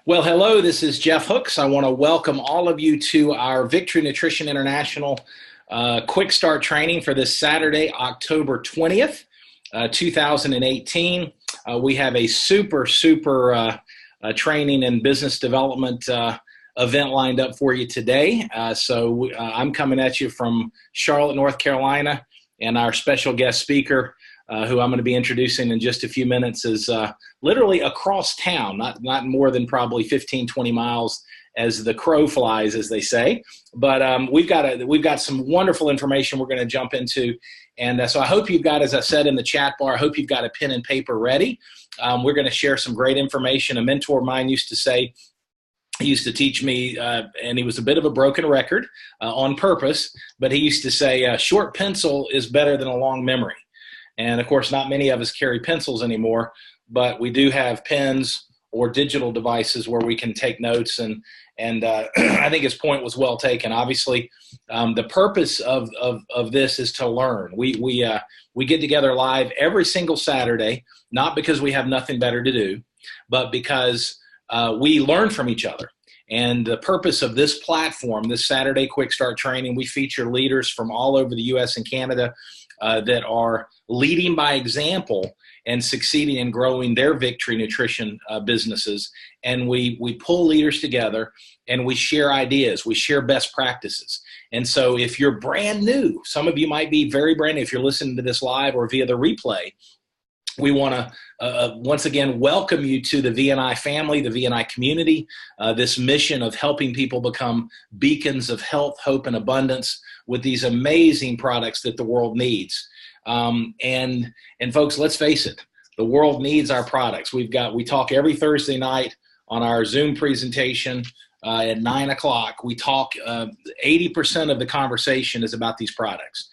Well, hello, this is Jeff Hooks. I want to welcome all of you to our Victory Nutrition International Quick Start training for this Saturday, October 20th, 2018. We have a super training and business development event lined up for you today. I'm coming at you from Charlotte, North Carolina, and our special guest speaker, who I'm going to be introducing in just a few minutes, is literally across town, not more than probably 15, 20 miles as the crow flies, as they say. But we've got some wonderful information we're going to jump into. And so I hope you've got, as I said in the chat bar, I hope you've got a pen and paper ready. We're going to share some great information. A mentor of mine used to say, he used to teach me, and he was a bit of a broken record on purpose, but he used to say, a short pencil is better than a long memory. And of course, not many of us carry pencils anymore, but we do have pens or digital devices where we can take notes. And I think his point was well taken. Obviously, the purpose of this is to learn. We get together live every single Saturday, not because we have nothing better to do, but because we learn from each other. And the purpose of this platform, this Saturday Quick Start training, we feature leaders from all over the U.S. and Canada that are leading by example and succeeding in growing their Victory Nutrition businesses. And we pull leaders together and we share ideas, we share best practices. And so if you're brand new, some of you might be very brand new if you're listening to this live or via the replay, we want to once again welcome you to the VNI family, the VNI community, this mission of helping people become beacons of health, hope, and abundance with these amazing products that the world needs. And folks, let's face it, the world needs our products. We talk every Thursday night on our Zoom presentation at 9 o'clock. We talk 80% of the conversation is about these products.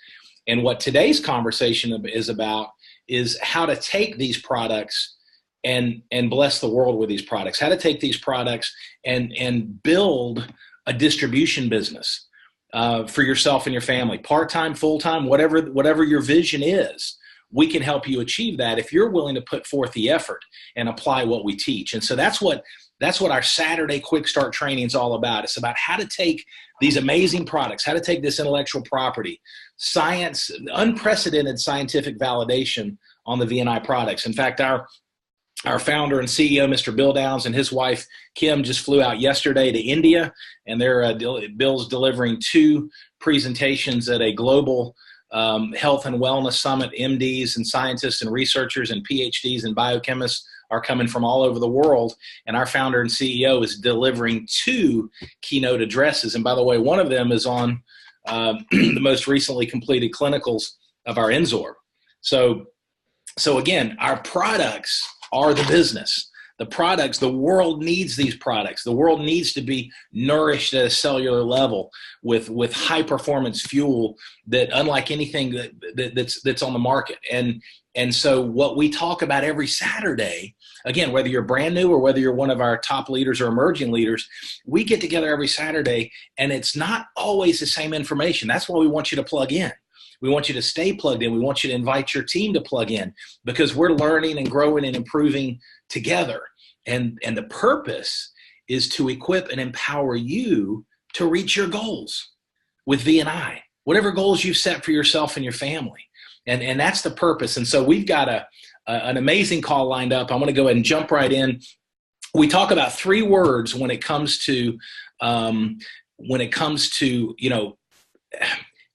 And what today's conversation is about is how to take these products and bless the world with these products, how to take these products and build a distribution business for yourself and your family, part-time, full-time, whatever your vision is. We can help you achieve that if you're willing to put forth the effort and apply what we teach. And so that's what our Saturday Quick Start training is all about. It's about how to take these amazing products, how to take this intellectual property, science, unprecedented scientific validation on the VNI products. In fact, our founder and CEO, Mr. Bill Downs, and his wife, Kim, just flew out yesterday to India, and Bill's delivering 2 presentations at a global health and wellness summit. MDs and scientists and researchers and PhDs and biochemists are coming from all over the world, and our founder and CEO is delivering 2 keynote addresses. And by the way, one of them is on the most recently completed clinicals of our N-Sorb. So again, our products are the business. The products, the world needs these products. The world needs to be nourished at a cellular level with high performance fuel that unlike anything that's on the market. And so what we talk about every Saturday, again, whether you're brand new or whether you're one of our top leaders or emerging leaders, we get together every Saturday, and it's not always the same information. That's why we want you to plug in. We want you to stay plugged in. We want you to invite your team to plug in because we're learning and growing and improving together. And the purpose is to equip and empower you to reach your goals with VNI, whatever goals you've set for yourself and your family. And that's the purpose. And so we've got an amazing call lined up. I'm going to go ahead and jump right in. We talk about 3 words when it comes to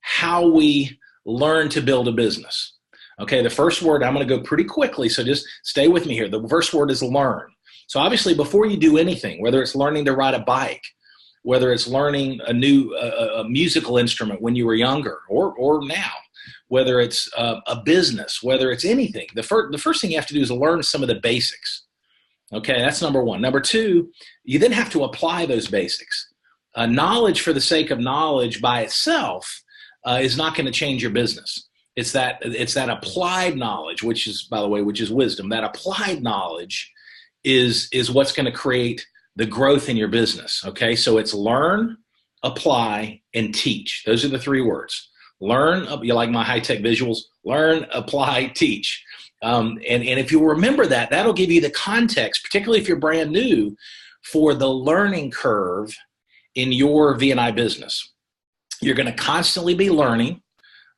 how we learn to build a business. Okay, the first word, I'm going to go pretty quickly, so just stay with me here. The first word is learn. So obviously, before you do anything, whether it's learning to ride a bike, whether it's learning a new musical instrument when you were younger or now, whether it's a business, whether it's anything, the first thing you have to do is learn some of the basics. Okay, that's number 1. Number 2, you then have to apply those basics. Knowledge for the sake of knowledge by itself is not going to change your business. It's that applied knowledge, which is, by the way, which is wisdom. That applied knowledge is what's going to create the growth in your business. Okay, so it's learn, apply, and teach. Those are the 3 words. Learn, you like my high-tech visuals? Learn, apply, teach. And if you remember that, that'll give you the context, particularly if you're brand new, for the learning curve in your V&I business. You're going to constantly be learning.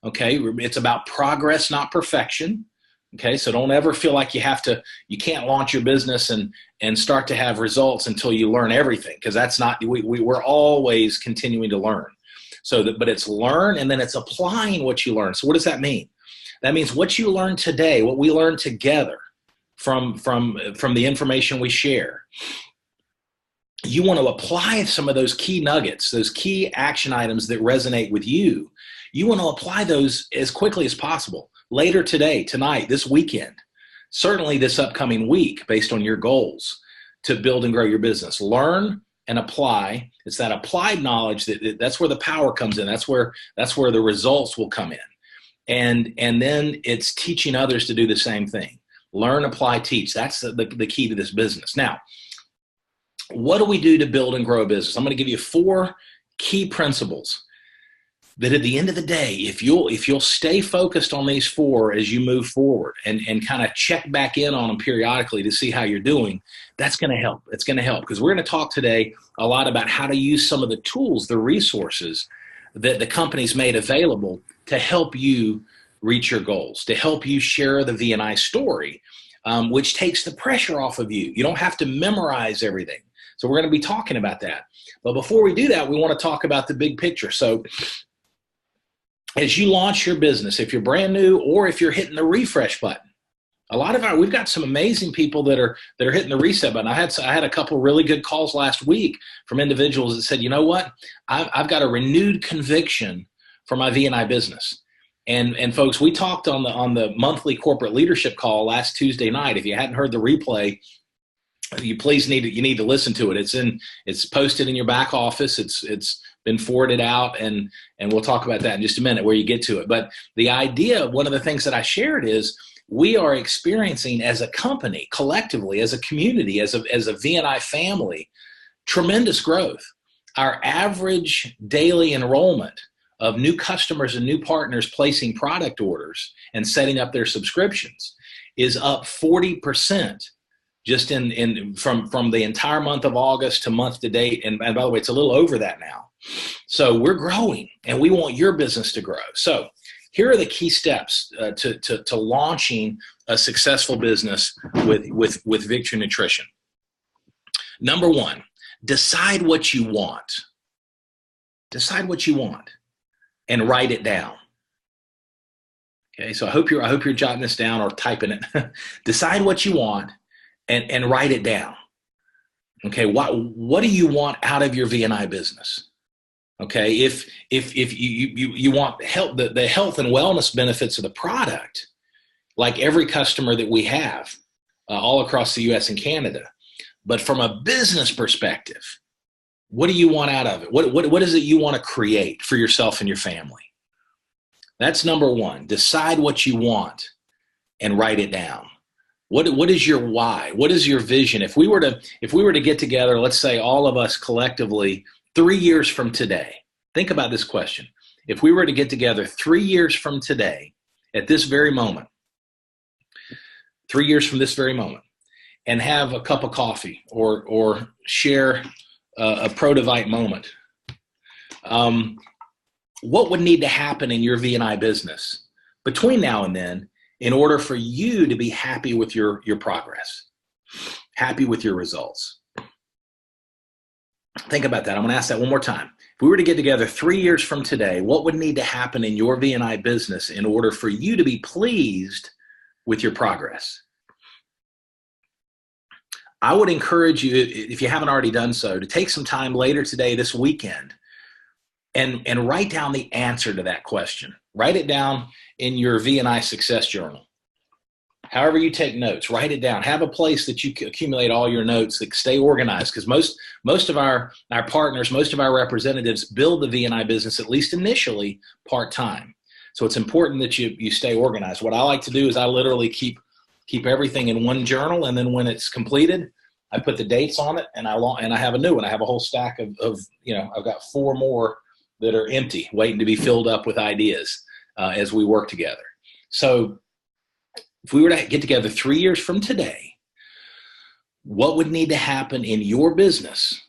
Okay. It's about progress, not perfection. Okay. So don't ever feel like you can't launch your business and start to have results until you learn everything. Cause that's not, we're always continuing to learn. But it's learn, and then it's applying what you learn. So what does that mean? That means what you learn today, what we learn together from the information we share. You want to apply some of those key nuggets, those key action items that resonate with you. You want to apply those as quickly as possible. Later today, tonight, this weekend, certainly this upcoming week, based on your goals to build and grow your business. Learn and apply. It's that applied knowledge that's where the power comes in. That's where the results will come in. And then it's teaching others to do the same thing. Learn, apply, teach. That's the key to this business. Now, what do we do to build and grow a business? I'm going to give you 4 key principles that at the end of the day, if you'll stay focused on these 4 as you move forward and kind of check back in on them periodically to see how you're doing, that's going to help. It's going to help, because we're going to talk today a lot about how to use some of the tools, the resources that the company's made available to help you reach your goals, to help you share the V&I story, which takes the pressure off of you. You don't have to memorize everything. So we're going to be talking about that. But before we do that, we want to talk about the big picture. So as you launch your business, if you're brand new or if you're hitting the refresh button, we've got some amazing people that are hitting the reset button. I had a couple really good calls last week from individuals that said, you know what, I've got a renewed conviction for my V&I business. And folks, we talked on the monthly corporate leadership call last Tuesday night. If you hadn't heard the replay, you need to listen to it. It's posted in your back office. It's been forwarded out, and we'll talk about that in just a minute where you get to it. But the idea, one of the things that I shared is we are experiencing as a company, collectively, as a community, as a V&I family, tremendous growth. Our average daily enrollment of new customers and new partners placing product orders and setting up their subscriptions is up 40% just from the entire month of August to month to date. And by the way, it's a little over that now. So we're growing, and we want your business to grow. So here are the key steps to launching a successful business with Victory Nutrition. Number 1, decide what you want. Decide what you want and write it down. Okay, so I hope you're jotting this down or typing it. Decide what you want and write it down. Okay, what do you want out of your V&I business? Okay, if you want help, the health and wellness benefits of the product, like every customer that we have all across the U.S. and Canada, but from a business perspective, what do you want out of it? What is it you want to create for yourself and your family? That's number 1. Decide what you want and write it down. What is your why? What is your vision? If we were to get together, let's say all of us collectively, 3 years from today, think about this question. If we were to get together 3 years from today, at this very moment, 3 years from this very moment, and have a cup of coffee or share a Prodivite moment, what would need to happen in your V&I business between now and then in order for you to be happy with your progress, happy with your results? Think about that. I'm going to ask that one more time. If we were to get together 3 years from today, what would need to happen in your V&I business in order for you to be pleased with your progress? I would encourage you, if you haven't already done so, to take some time later today, this weekend, and write down the answer to that question. Write it down in your V&I success journal. However you take notes, write it down. Have a place that you accumulate all your notes, that stay organized, because most of our partners, most of our representatives build the V&I business, at least initially, part-time. So it's important that you stay organized. What I like to do is I literally keep everything in one journal, and then when it's completed, I put the dates on it, and I have a new one. I have a whole stack of I've got 4 more that are empty, waiting to be filled up with ideas as we work together. So if we were to get together 3 years from today, what would need to happen in your business?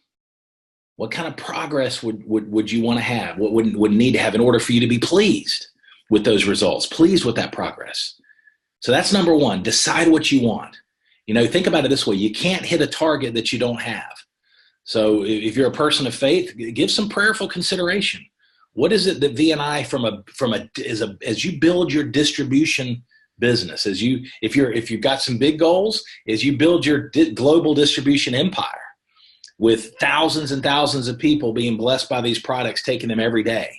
What kind of progress would you want to have? What would need to have in order for you to be pleased with those results, pleased with that progress? So that's number one. Decide what you want. Think about it this way. You can't hit a target that you don't have. So if you're a person of faith, give some prayerful consideration. What is it that VNI as you build your distribution business, if you've got some big goals, as you build your global distribution empire with thousands and thousands of people being blessed by these products, taking them every day,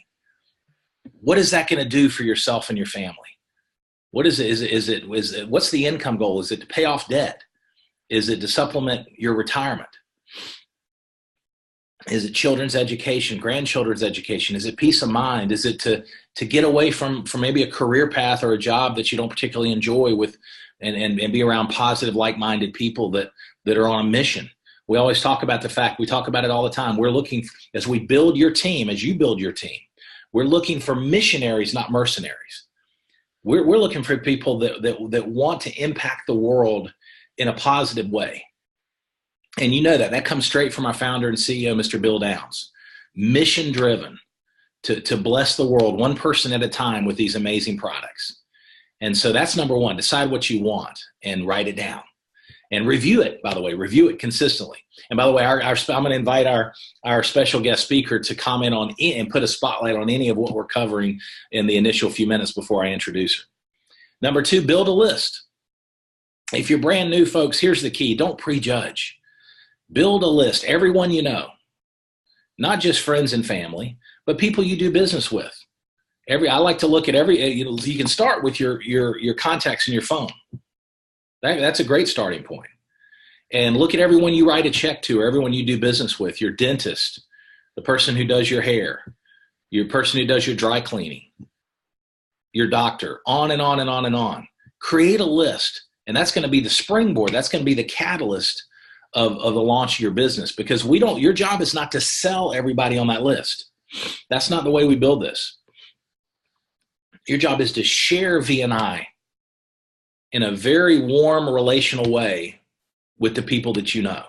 what is that going to do for yourself and your family? What is it? What's the income goal? Is it to pay off debt? Is it to supplement your retirement? Is it children's education, grandchildren's education? Is it peace of mind? Is it to get away from maybe a career path or a job that you don't particularly enjoy and be around positive, like-minded people that are on a mission? We always talk about we talk about it all the time. We're looking, as we build your team, as you build your team, we're looking for missionaries, not mercenaries. We're looking for people that want to impact the world in a positive way. And that comes straight from our founder and CEO, Mr. Bill Downs. Mission driven to bless the world one person at a time with these amazing products. And so that's number one. Decide what you want and write it down. And review it, by the way. Review it consistently. And by the way, I'm going to invite our special guest speaker to comment on and put a spotlight on any of what we're covering in the initial few minutes before I introduce her. Number two, build a list. If you're brand new, folks, here's the key. Don't prejudge. Build a list. Everyone you know, not just friends and family, but people you do business with. I like to look at you can start with your contacts in your phone. That's a great starting point. And look at everyone you write a check to, or everyone you do business with, your dentist, the person who does your hair, your person who does your dry cleaning, your doctor, on and on and on and on. Create a list, and that's going to be the springboard. That's going to be the catalyst of the launch of your business, because your job is not to sell everybody on that list. That's not the way we build this. Your job is to share VNI in a very warm, relational way with the people that you know.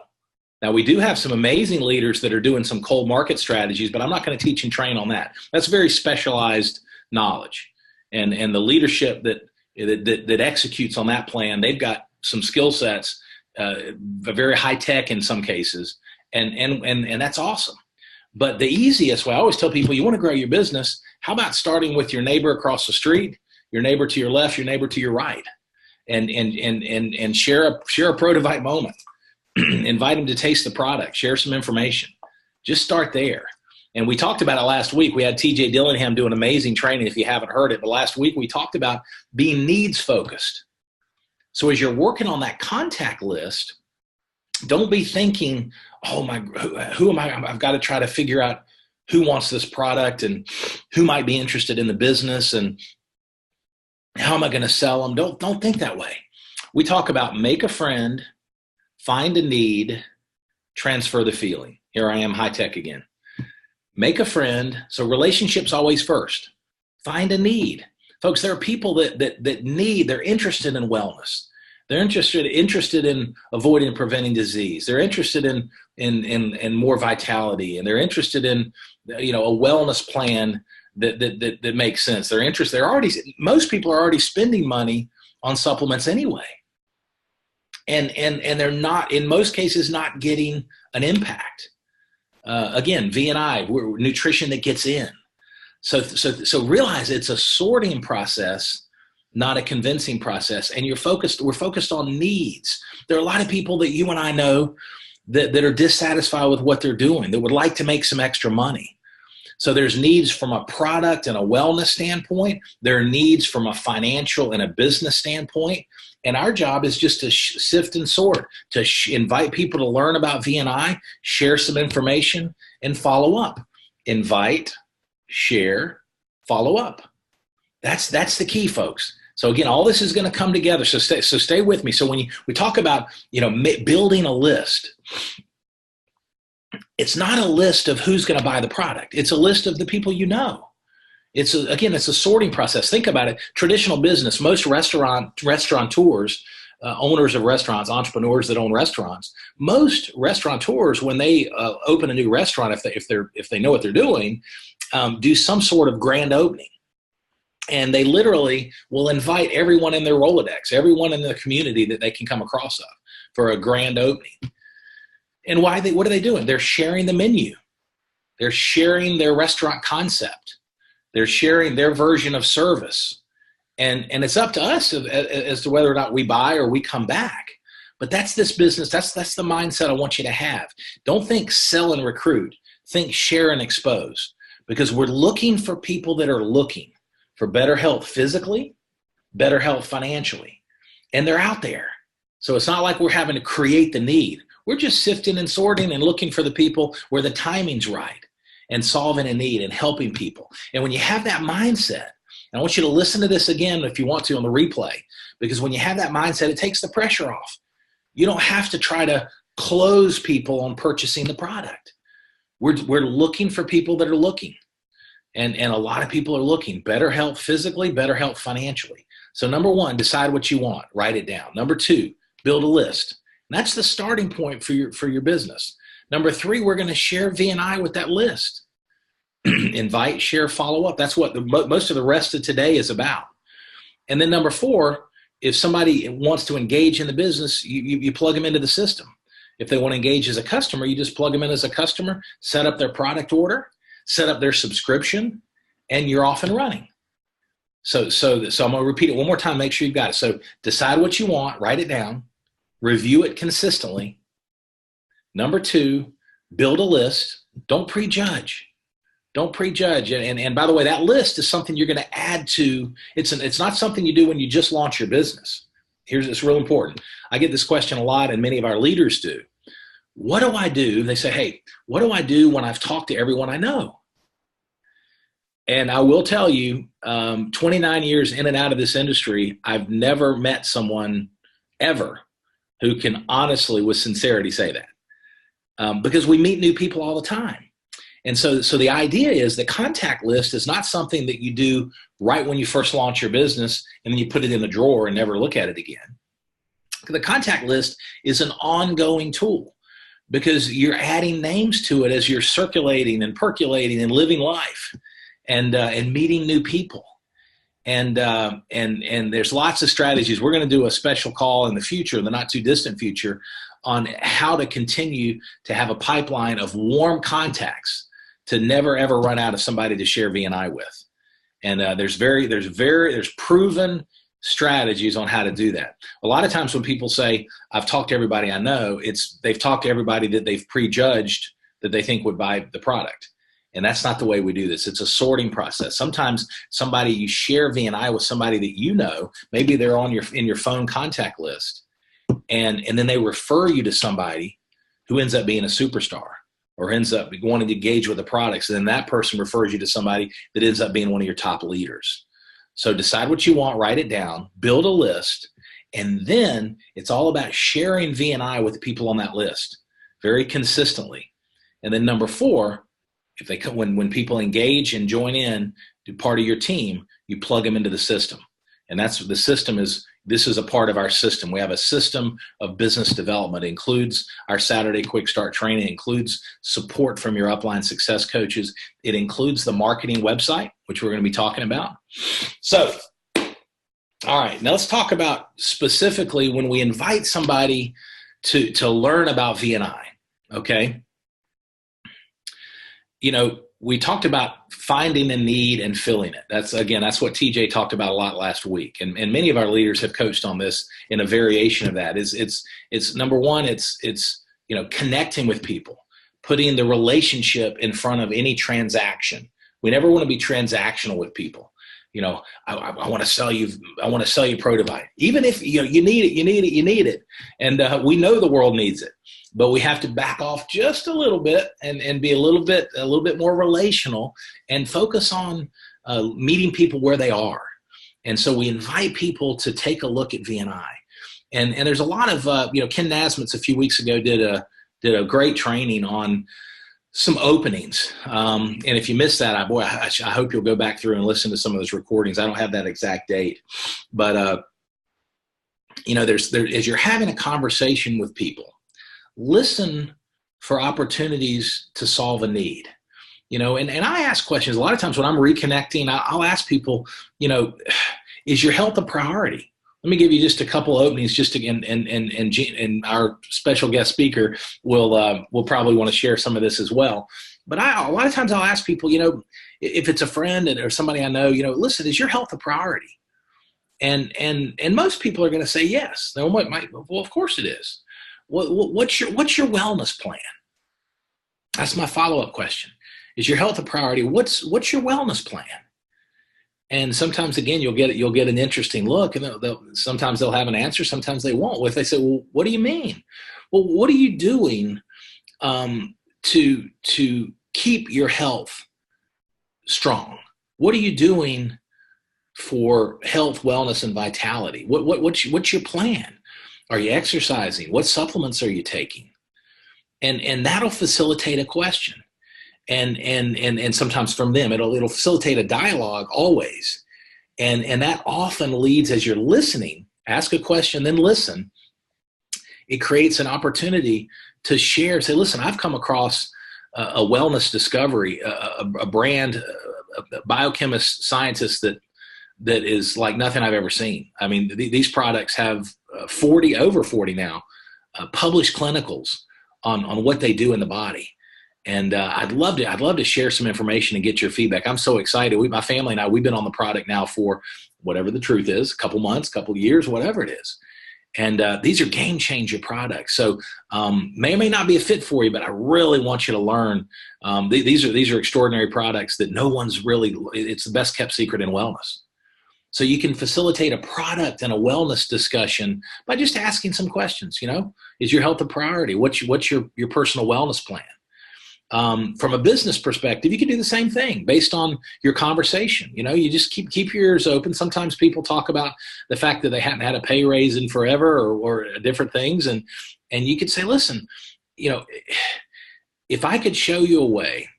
Now, we do have some amazing leaders that are doing some cold market strategies, but I'm not going to teach and train on that. That's very specialized knowledge. And the leadership that executes on that plan, they've got some skill sets, very high tech in some cases, and that's awesome. But the easiest way, I always tell people, you want to grow your business, how about starting with your neighbor across the street, your neighbor to your left, your neighbor to your right, and share a Protovite moment. Invite them to taste the product, share some information. Just start there. And we talked about it last week. We had TJ Dillingham do an amazing training if you haven't heard it. But last week we talked about being needs focused. So as you're working on that contact list, don't be thinking, oh my, who am I? I've got to try to figure out who wants this product and who might be interested in the business and how am I going to sell them? Don't think that way. We talk about make a friend, find a need, transfer the feeling. Here I am, high tech again. Make a friend. So relationships always first. Find a need. Folks, there are people that need, they're interested in wellness. They're interested in avoiding and preventing disease. They're interested in more vitality, and they're interested in a wellness plan that makes sense. They're interested. Most people are already spending money on supplements anyway, and they're not, in most cases, not getting an impact. Again, VNI, nutrition that gets in. So realize it's a sorting process, not a convincing process. And we're focused on needs. There are a lot of people that you and I know that are dissatisfied with what they're doing, that would like to make some extra money. So there's needs from a product and a wellness standpoint. There are needs from a financial and a business standpoint. And our job is just to sift and sort, to invite people to learn about VNI, share some information, and follow up. Invite, share, follow up. That's the key, folks. So again, all this is going to come together. So stay with me. So when we talk about building a list, it's not a list of who's going to buy the product. It's a list of the people you know. It's a sorting process. Think about it. Traditional business, most restaurateurs owners of restaurants, entrepreneurs that own restaurants, most restaurateurs, when they open a new restaurant, if they know what they're doing, do some sort of grand opening. And they literally will invite everyone in their Rolodex, everyone in the community that they can come across of for a grand opening. And what are they doing? They're sharing the menu. They're sharing their restaurant concept. They're sharing their version of service. And it's up to us as to whether or not we buy or we come back. But that's this business. That's the mindset I want you to have. Don't think sell and recruit. Think share and expose. Because we're looking for people that are looking for better health physically, better health financially. And they're out there. So it's not like we're having to create the need. We're just sifting and sorting and looking for the people where the timing's right and solving a need and helping people. And when you have that mindset, and I want you to listen to this again if you want to on the replay, because when you have that mindset, it takes the pressure off. You don't have to try to close people on purchasing the product. We're looking for people that are looking. And a lot of people are looking. Better health physically, better health financially. So number one, decide what you want. Write it down. Number two, build a list. And that's the starting point for your business. Number three, we're going to share V&I with that list. Invite, share, follow up. That's what most of the rest of today is about. And then number four, if somebody wants to engage in the business, you plug them into the system. If they want to engage as a customer, you just plug them in as a customer, set up their product order, set up their subscription, and you're off and running. So I'm going to repeat it one more time, make sure you've got it. So decide what you want, write it down, review it consistently. Number two, build a list. Don't prejudge. Don't prejudge. And by the way, that list is something you're going to add to. It's not something you do when you just launch your business. It's real important. I get this question a lot, and many of our leaders do. What do I do? They say, hey, what do I do when I've talked to everyone I know? And I will tell you, 29 years in and out of this industry, I've never met someone ever who can honestly, with sincerity, say that. Because we meet new people all the time. And so the idea is the contact list is not something that you do right when you first launch your business and then you put it in the drawer and never look at it again. The contact list is an ongoing tool, because you're adding names to it as you're circulating and percolating and living life and meeting new people. And there's lots of strategies. We're going to do a special call in the future, in the not too distant future, on how to continue to have a pipeline of warm contacts to never ever run out of somebody to share V&I with. And there's proven strategies on how to do that. A lot of times when people say, I've talked to everybody I know, they've talked to everybody that they've prejudged that they think would buy the product. And that's not the way we do this. It's a sorting process. Sometimes you share V&I with somebody that you know, maybe they're in your phone contact list, and then they refer you to somebody who ends up being a superstar or ends up wanting to engage with the products. And then that person refers you to somebody that ends up being one of your top leaders. So decide what you want, write it down, build a list, and then it's all about sharing V&I with the people on that list very consistently. And then number four, if they come, when people engage and join in, do part of your team, you plug them into the system. And that's what the system is. This is a part of our system. We have a system of business development. It includes our Saturday Quick Start training. It includes support from your upline success coaches. It includes the marketing website, which we're going to be talking about. So, all right, now let's talk about specifically when we invite somebody to learn about V&I, okay? You know, we talked about finding a need and filling it. That's what TJ talked about a lot last week. And many of our leaders have coached on this in a variation of that. It's number one, it's connecting with people, putting the relationship in front of any transaction. We never want to be transactional with people. You know, I want to sell you Protivite. Even if you need it. And we know the world needs it. But we have to back off just a little bit and be a little bit more relational and focus on meeting people where they are. And so we invite people to take a look at V&I. And there's a lot of Ken Nasmitz a few weeks ago did a great training on some openings. And if you missed that, I hope you'll go back through and listen to some of those recordings. I don't have that exact date, but as you're having a conversation with people, listen for opportunities to solve a need. And I ask questions a lot of times when I'm reconnecting. I'll ask people, is your health a priority? Let me give you just a couple openings. Just again, and our special guest speaker will probably want to share some of this as well. But a lot of times I'll ask people, if it's a friend or somebody I know, listen, is your health a priority? And most people are going to say yes. Well, of course it is. What's your wellness plan? That's my follow-up question. Is your health a priority? What's your wellness plan? And sometimes, again, you'll get an interesting look, and sometimes they'll have an answer, sometimes they won't. If they say, well, what do you mean? Well, what are you doing to keep your health strong? What are you doing for health, wellness, and vitality? What's your plan? Are you exercising? What supplements are you taking? And that'll facilitate a question. And sometimes from them, it'll facilitate a dialogue always. And that often leads, as you're listening, ask a question, then listen. It creates an opportunity to share, say, listen, I've come across a wellness discovery, a brand, a biochemist, scientist that is like nothing I've ever seen. I mean, these products have over 40 now, published clinicals on what they do in the body. And I'd love to share some information and get your feedback. I'm so excited. My family and I, we've been on the product now for whatever the truth is, a couple months, couple years, whatever it is. And these are game changer products. So may or may not be a fit for you, but I really want you to learn. These are extraordinary products that no one's really, it's the best kept secret in wellness. So you can facilitate a product and a wellness discussion by just asking some questions. Is your health a priority? What's your personal wellness plan? From a business perspective, you can do the same thing based on your conversation. You just keep your ears open. Sometimes people talk about the fact that they hadn't had a pay raise in forever or different things. And you could say, listen, if I could show you a way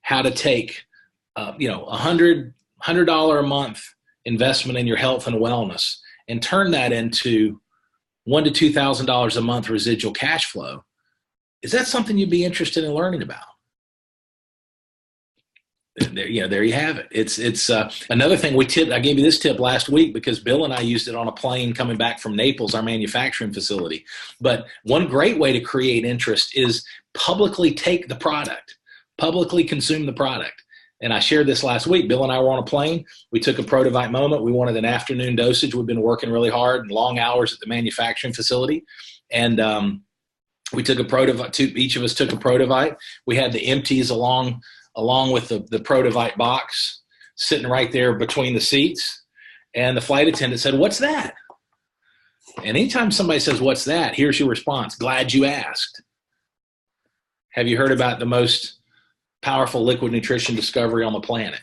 how to take, $100 a month investment in your health and wellness and turn that into $1,000 to $2,000 a month residual cash flow, is that something you'd be interested in learning about? There you have it. It's another thing I gave you this tip last week because Bill and I used it on a plane coming back from Naples, our manufacturing facility. But one great way to create interest is publicly take the product, publicly consume the product. And I shared this last week. Bill and I were on a plane. We took a Protovite moment. We wanted an afternoon dosage. We've been working really hard and long hours at the manufacturing facility. And we took a Protovite. Each of us took a Protovite. We had the empties along with the Protovite box sitting right there between the seats. And the flight attendant said, "What's that?" And anytime somebody says, "What's that?" here's your response: "Glad you asked." Have you heard about the most powerful liquid nutrition discovery on the planet?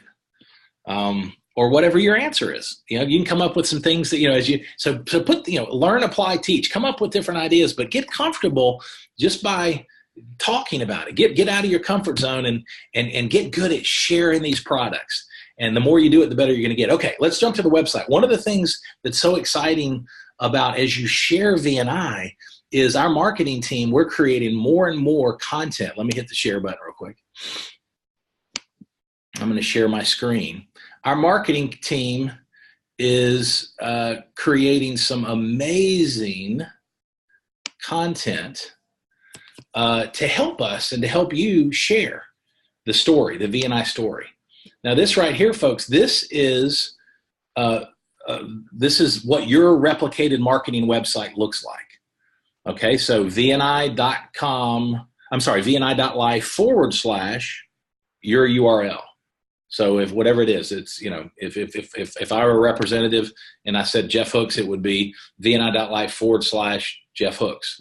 Or whatever your answer is. You can come up with some things that, so put, learn, apply, teach, come up with different ideas, but get comfortable just by talking about it. Get out of your comfort zone and get good at sharing these products. And the more you do it, the better you're going to get. Okay, let's jump to the website. One of the things that's so exciting about as you share VNI is our marketing team, we're creating more and more content. Let me hit the share button real quick. I'm going to share my screen. Our marketing team is creating some amazing content to help us and to help you share the story, the VNI story. Now, this right here, folks, this is what your replicated marketing website looks like. Okay, so VNI.com, I'm sorry, VNI.life/your URL. So if whatever it is, it's, if I were a representative and I said Jeff Hooks, it would be VNI.life/Jeff Hooks.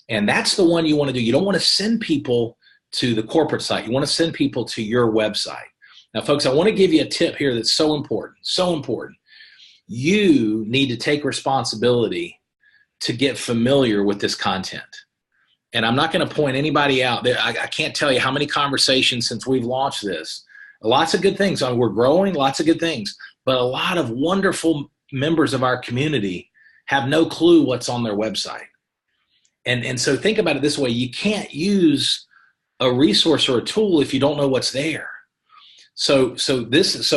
And that's the one you want to do. You don't want to send people to the corporate site. You want to send people to your website. Now, folks, I want to give you a tip here that's so important, so important. You need to take responsibility to get familiar with this content. And I'm not going to point anybody out. I can't tell you how many conversations since we've launched this. Lots of good things. We're growing, lots of good things. But a lot of wonderful members of our community have no clue what's on their website. And so think about it this way. You can't use a resource or a tool if you don't know what's there. So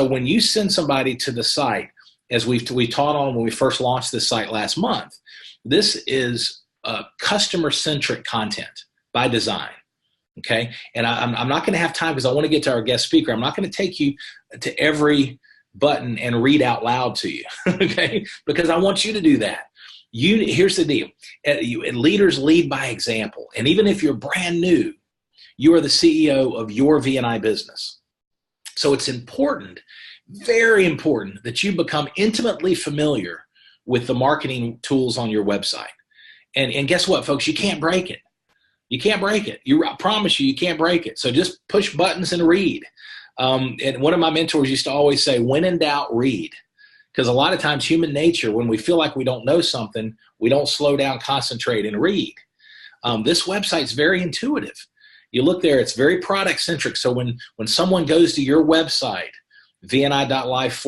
when you send somebody to the site, as we taught on when we first launched this site last month, this is customer-centric content by design. Okay, and I'm not going to have time because I want to get to our guest speaker. I'm not going to take you to every button and read out loud to you, okay? Because I want you to do that. Here's the deal. Leaders lead by example. And even if you're brand new, you are the CEO of your V&I business. So it's important, very important, that you become intimately familiar with the marketing tools on your website. And guess what, folks? You can't break it. You can't break it. I promise you can't break it. So just push buttons and read. And one of my mentors used to always say, when in doubt, read. Because a lot of times human nature, when we feel like we don't know something, we don't slow down, concentrate, and read. This website's very intuitive. You look there, it's very product-centric. So when someone goes to your website, vni.life/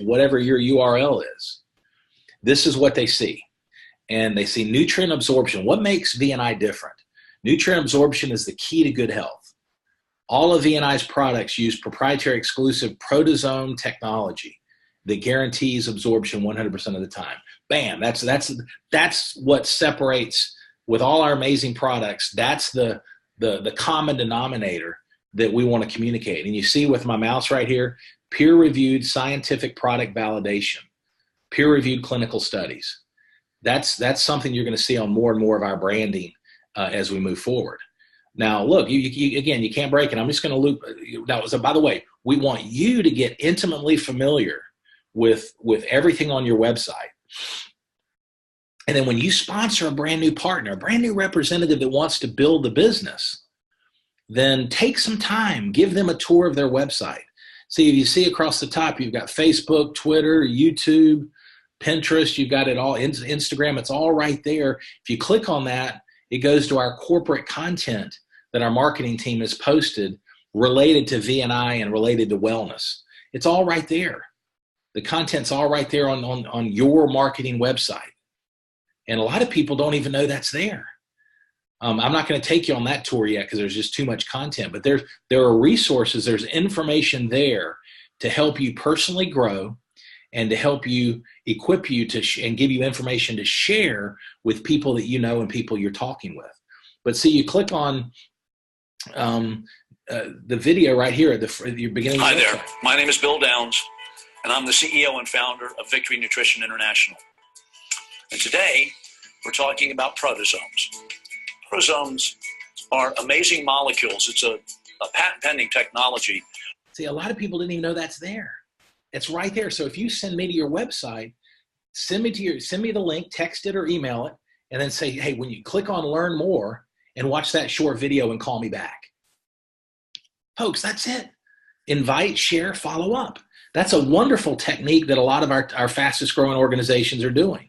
whatever your URL is, this is what they see. And they see nutrient absorption. What makes VNI different? Nutrient absorption is the key to good health. All of VNI's products use proprietary exclusive proteasome technology that guarantees absorption 100% of the time. Bam, that's what separates with all our amazing products. That's the common denominator that we want to communicate. And you see with my mouse right here, peer-reviewed scientific product validation, peer-reviewed clinical studies. That's something you're going to see on more and more of our branding as we move forward. Now, look, again, you can't break it. I'm just going to loop. Now, so by the way, we want you to get intimately familiar with everything on your website. And then when you sponsor a brand new partner, a brand new representative that wants to build the business, then take some time, give them a tour of their website. See, if you see across the top, you've got Facebook, Twitter, YouTube, Pinterest, you've got it all, Instagram, it's all right there. If you click on that, it goes to our corporate content that our marketing team has posted related to VNI and related to wellness. It's all right there. The content's all right there on your marketing website. And a lot of people don't even know that's there. I'm not going to take you on that tour yet because there's just too much content, but there are resources, there's information there to help you personally grow and to help you equip you and give you information to share with people that you know and people you're talking with. But see, you click on the video right here at the beginning. Hi there, my name is Bill Downs, and I'm the CEO and founder of Victory Nutrition International. And today, we're talking about proteasomes. Proteasomes are amazing molecules. It's a patent-pending technology. See, a lot of people didn't even know that's there. It's right there. So if you send me to your website, send me the link, text it or email it, and then say, hey, when you click on Learn More and watch that short video and call me back. Folks, that's it. Invite, share, follow up. That's a wonderful technique that a lot of our fastest growing organizations are doing.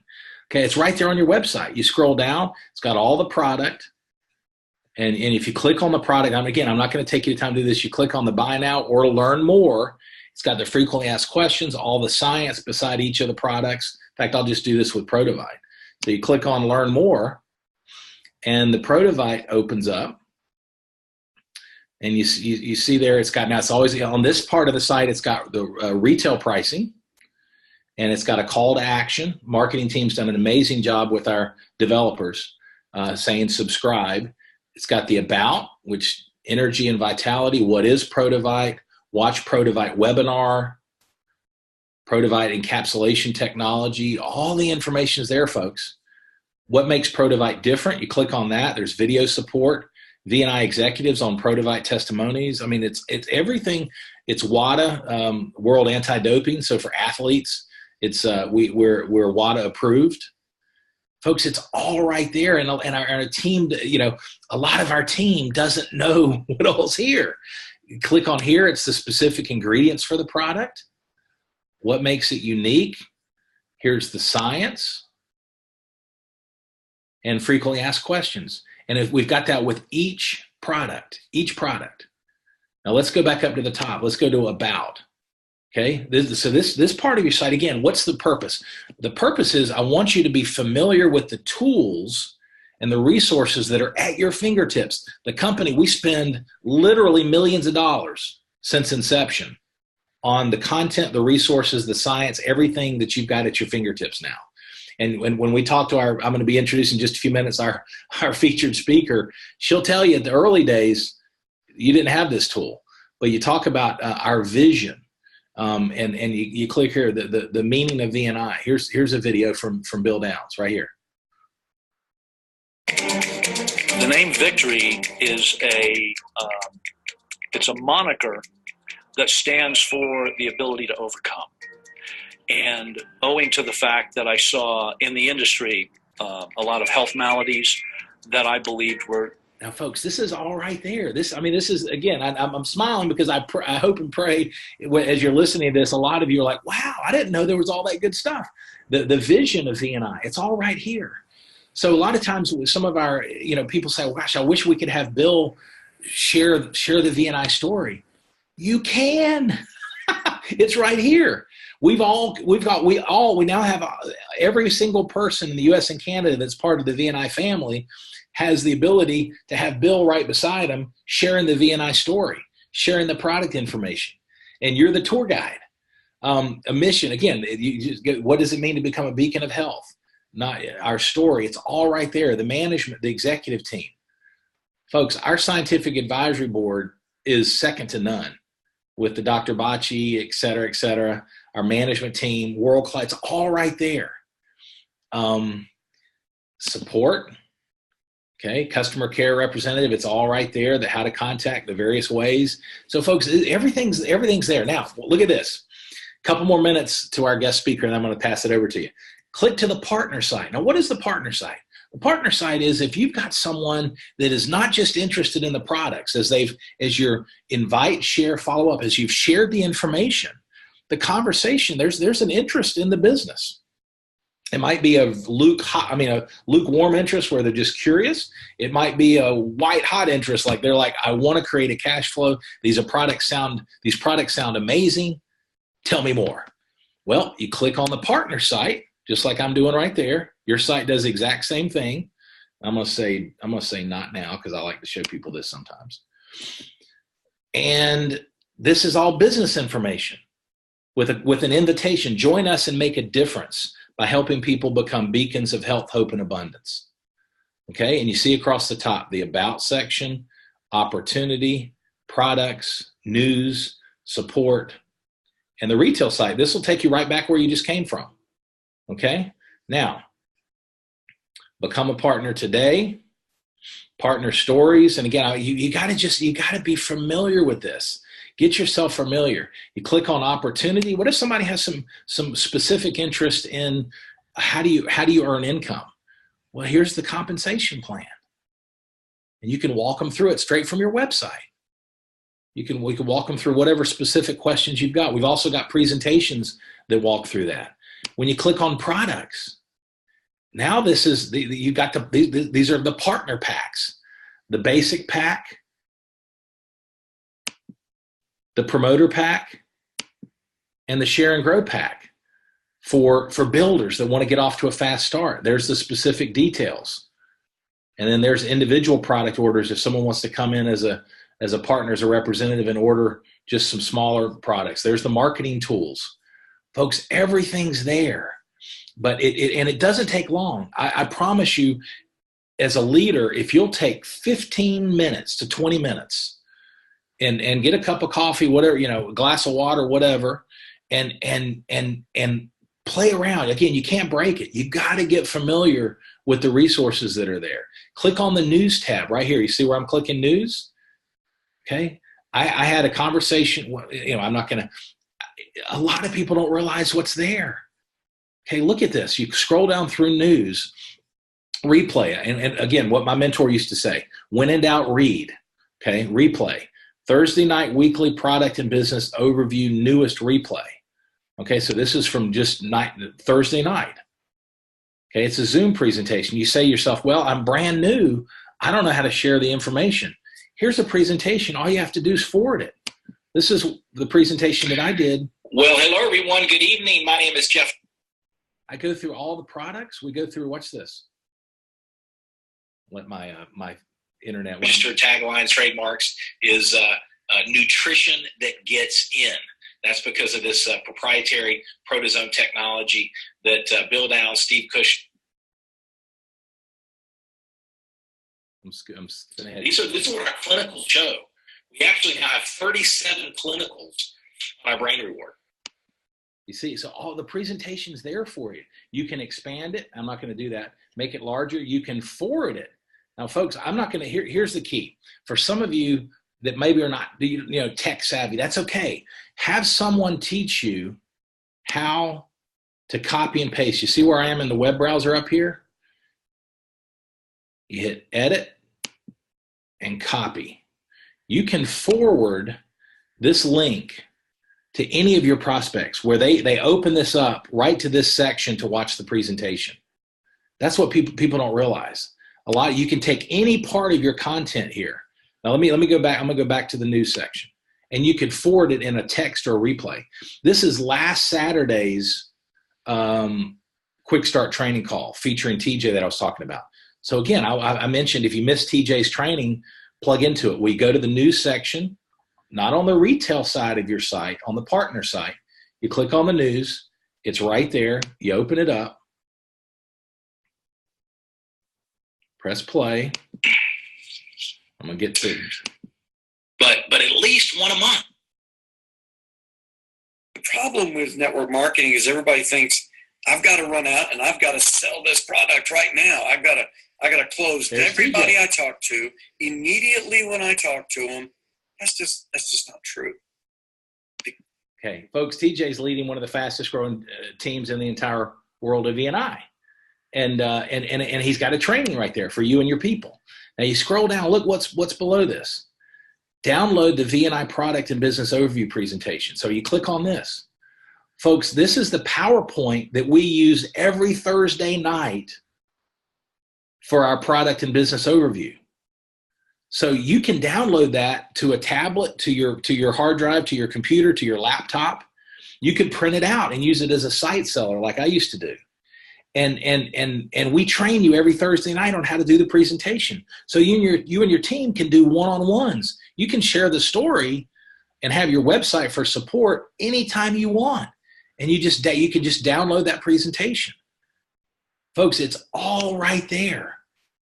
Okay, it's right there on your website. You scroll down, it's got all the product. And if you click on the product, I'm not going to take you the time to do this. You click on the Buy Now or Learn More. It's got the frequently asked questions, all the science beside each of the products. In fact, I'll just do this with Protovite. So you click on Learn More, and the Protovite opens up. And you see there, it's always on this part of the site, it's got the retail pricing, and it's got a call to action. Marketing team's done an amazing job with our developers saying subscribe. It's got the about, which energy and vitality, what is Protovite, watch Protovite webinar, Protovite encapsulation technology, all the information is there, folks. What makes Protovite different? You click on that, there's video support, VNI executives on Protovite testimonies. I mean, it's everything. It's WADA, World Anti-Doping. So for athletes, it's we're WADA approved. Folks, it's all right there. And our team, a lot of our team doesn't know what all's here. You click on here, it's the specific ingredients for the product. What makes it unique? Here's the science. And frequently asked questions. And if we've got that with each product. Now let's go back up to the top. Let's go to About. Okay, so this part of your site, again, what's the purpose? The purpose is I want you to be familiar with the tools and the resources that are at your fingertips. The company, we spend literally millions of dollars since inception on the content, the resources, the science, everything that you've got at your fingertips now. And when we talk to I'm going to be introducing in just a few minutes our featured speaker, she'll tell you in the early days, you didn't have this tool. But you talk about our vision. And you click here, the meaning of VNI. Here's a video from Bill Downs right here. The name Victory is it's a moniker that stands for the ability to overcome. And owing to the fact that I saw in the industry a lot of health maladies that I believed were. Now, folks, this is all right there. This is, again, I'm smiling because I hope and pray as you're listening to this, a lot of you are like, wow, I didn't know there was all that good stuff. The vision of VNI, it's all right here. So a lot of times some of our, people say, well, gosh, I wish we could have Bill share the VNI story. You can. It's right here. We now have every single person in the U.S. and Canada that's part of the VNI family has the ability to have Bill right beside him sharing the VNI story, sharing the product information. And you're the tour guide. A mission, again, what does it mean to become a beacon of health? Not our story. It's all right there. The management, the executive team. Folks, our scientific advisory board is second to none with the Dr. Bacci, et cetera, our management team, world-class. It's all right there. Support. Okay, customer care representative, it's all right there, how to contact, the various ways. So folks, everything's there. Now, look at this. A couple more minutes to our guest speaker, and I'm going to pass it over to you. Click to the partner site. Now, what is the partner site? The partner site is if you've got someone that is not just interested in the products, as you invite, share, follow up, as you've shared the information, the conversation, there's an interest in the business. It might be a lukewarm interest where they're just curious. It might be a white hot interest, like they're like, I want to create a cash flow. These products sound amazing. Tell me more. Well, you click on the partner site, just like I'm doing right there. Your site does the exact same thing. I'm gonna say not now because I like to show people this sometimes. And this is all business information with an invitation. Join us and make a difference by helping people become beacons of health, hope, and abundance. Okay, and you see across the top, the About section, opportunity, products, news, support, and the retail site. This will take you right back where you just came from. Okay, now, become a partner today, partner stories, and again, you gotta be familiar with this. Get yourself familiar. You click on opportunity. What if somebody has some specific interest in how do you earn income? Well, here's the compensation plan. And you can walk them through it straight from your website. We can walk them through whatever specific questions you've got. We've also got presentations that walk through that. When you click on products, now this is these are the partner packs. The basic pack, the promoter pack, and the share and grow pack for builders that want to get off to a fast start. There's the specific details. And then there's individual product orders if someone wants to come in as a partner, as a representative, and order just some smaller products. There's the marketing tools. Folks, everything's there. But it doesn't take long. I promise you, as a leader, if you'll take 15 minutes to 20 minutes and get a cup of coffee, whatever, a glass of water, whatever, and play around. Again, you can't break it. You got to get familiar with the resources that are there. Click on the news tab right here. You see where I'm clicking news? Okay. I had a conversation, a lot of people don't realize what's there. Okay, look at this. You scroll down through news, replay. And again, what my mentor used to say, when in doubt, read. Okay, replay. Thursday night weekly product and business overview, newest replay. Okay, so this is from just Thursday night. Okay, it's a Zoom presentation. You say to yourself, well, I'm brand new. I don't know how to share the information. Here's a presentation. All you have to do is forward it. This is the presentation that I did Well, hello, everyone. Good evening. My name is Jeff. I go through all the products. We go through, watch this. Let my my internet. Registered taglines, trademarks is nutrition that gets in. That's because of this proprietary proteasome technology that Bill Downs, Steve Cush. I'm ahead. This is what our clinicals show. We actually now have 37 clinicals on our brain reward. You see, so all the presentation's there for you. You can expand it. I'm not going to do that. Make it larger. You can forward it. Now, folks, I'm not going to. Here's the key. For some of you that maybe are not, tech savvy, that's okay. Have someone teach you how to copy and paste. You see where I am in the web browser up here? You hit edit and copy. You can forward this link to any of your prospects where they open this up right to this section to watch the presentation. That's what people don't realize. You can take any part of your content here. Now let me go back. I'm gonna go back to the news section, and you can forward it in a text or a replay. This is last Saturday's quick start training call featuring TJ that I was talking about. So again, I mentioned if you missed TJ's training, plug into it. We go to the news section, not on the retail side of your site, on the partner site. You click on the news. It's right there. You open it up. Press play. I'm going to get to but at least one a month. The problem with network marketing is everybody thinks, I've got to run out and I've got to sell this product right now. I got to close everybody I talk to immediately when I talk to them. That's just not true. Okay, folks, TJ's leading one of the fastest growing teams in the entire world of E&I. And he's got a training right there for you and your people. Now you scroll down, look what's below this. Download the V&I product and business overview presentation. So you click on this. Folks, this is the PowerPoint that we use every Thursday night for our product and business overview. So you can download that to a tablet, to your hard drive, to your computer, to your laptop. You could print it out and use it as a site seller like I used to do. And we train you every Thursday night on how to do the presentation. So you and your team can do one-on-ones. You can share the story and have your website for support anytime you want. And you can just download that presentation. Folks, it's all right there.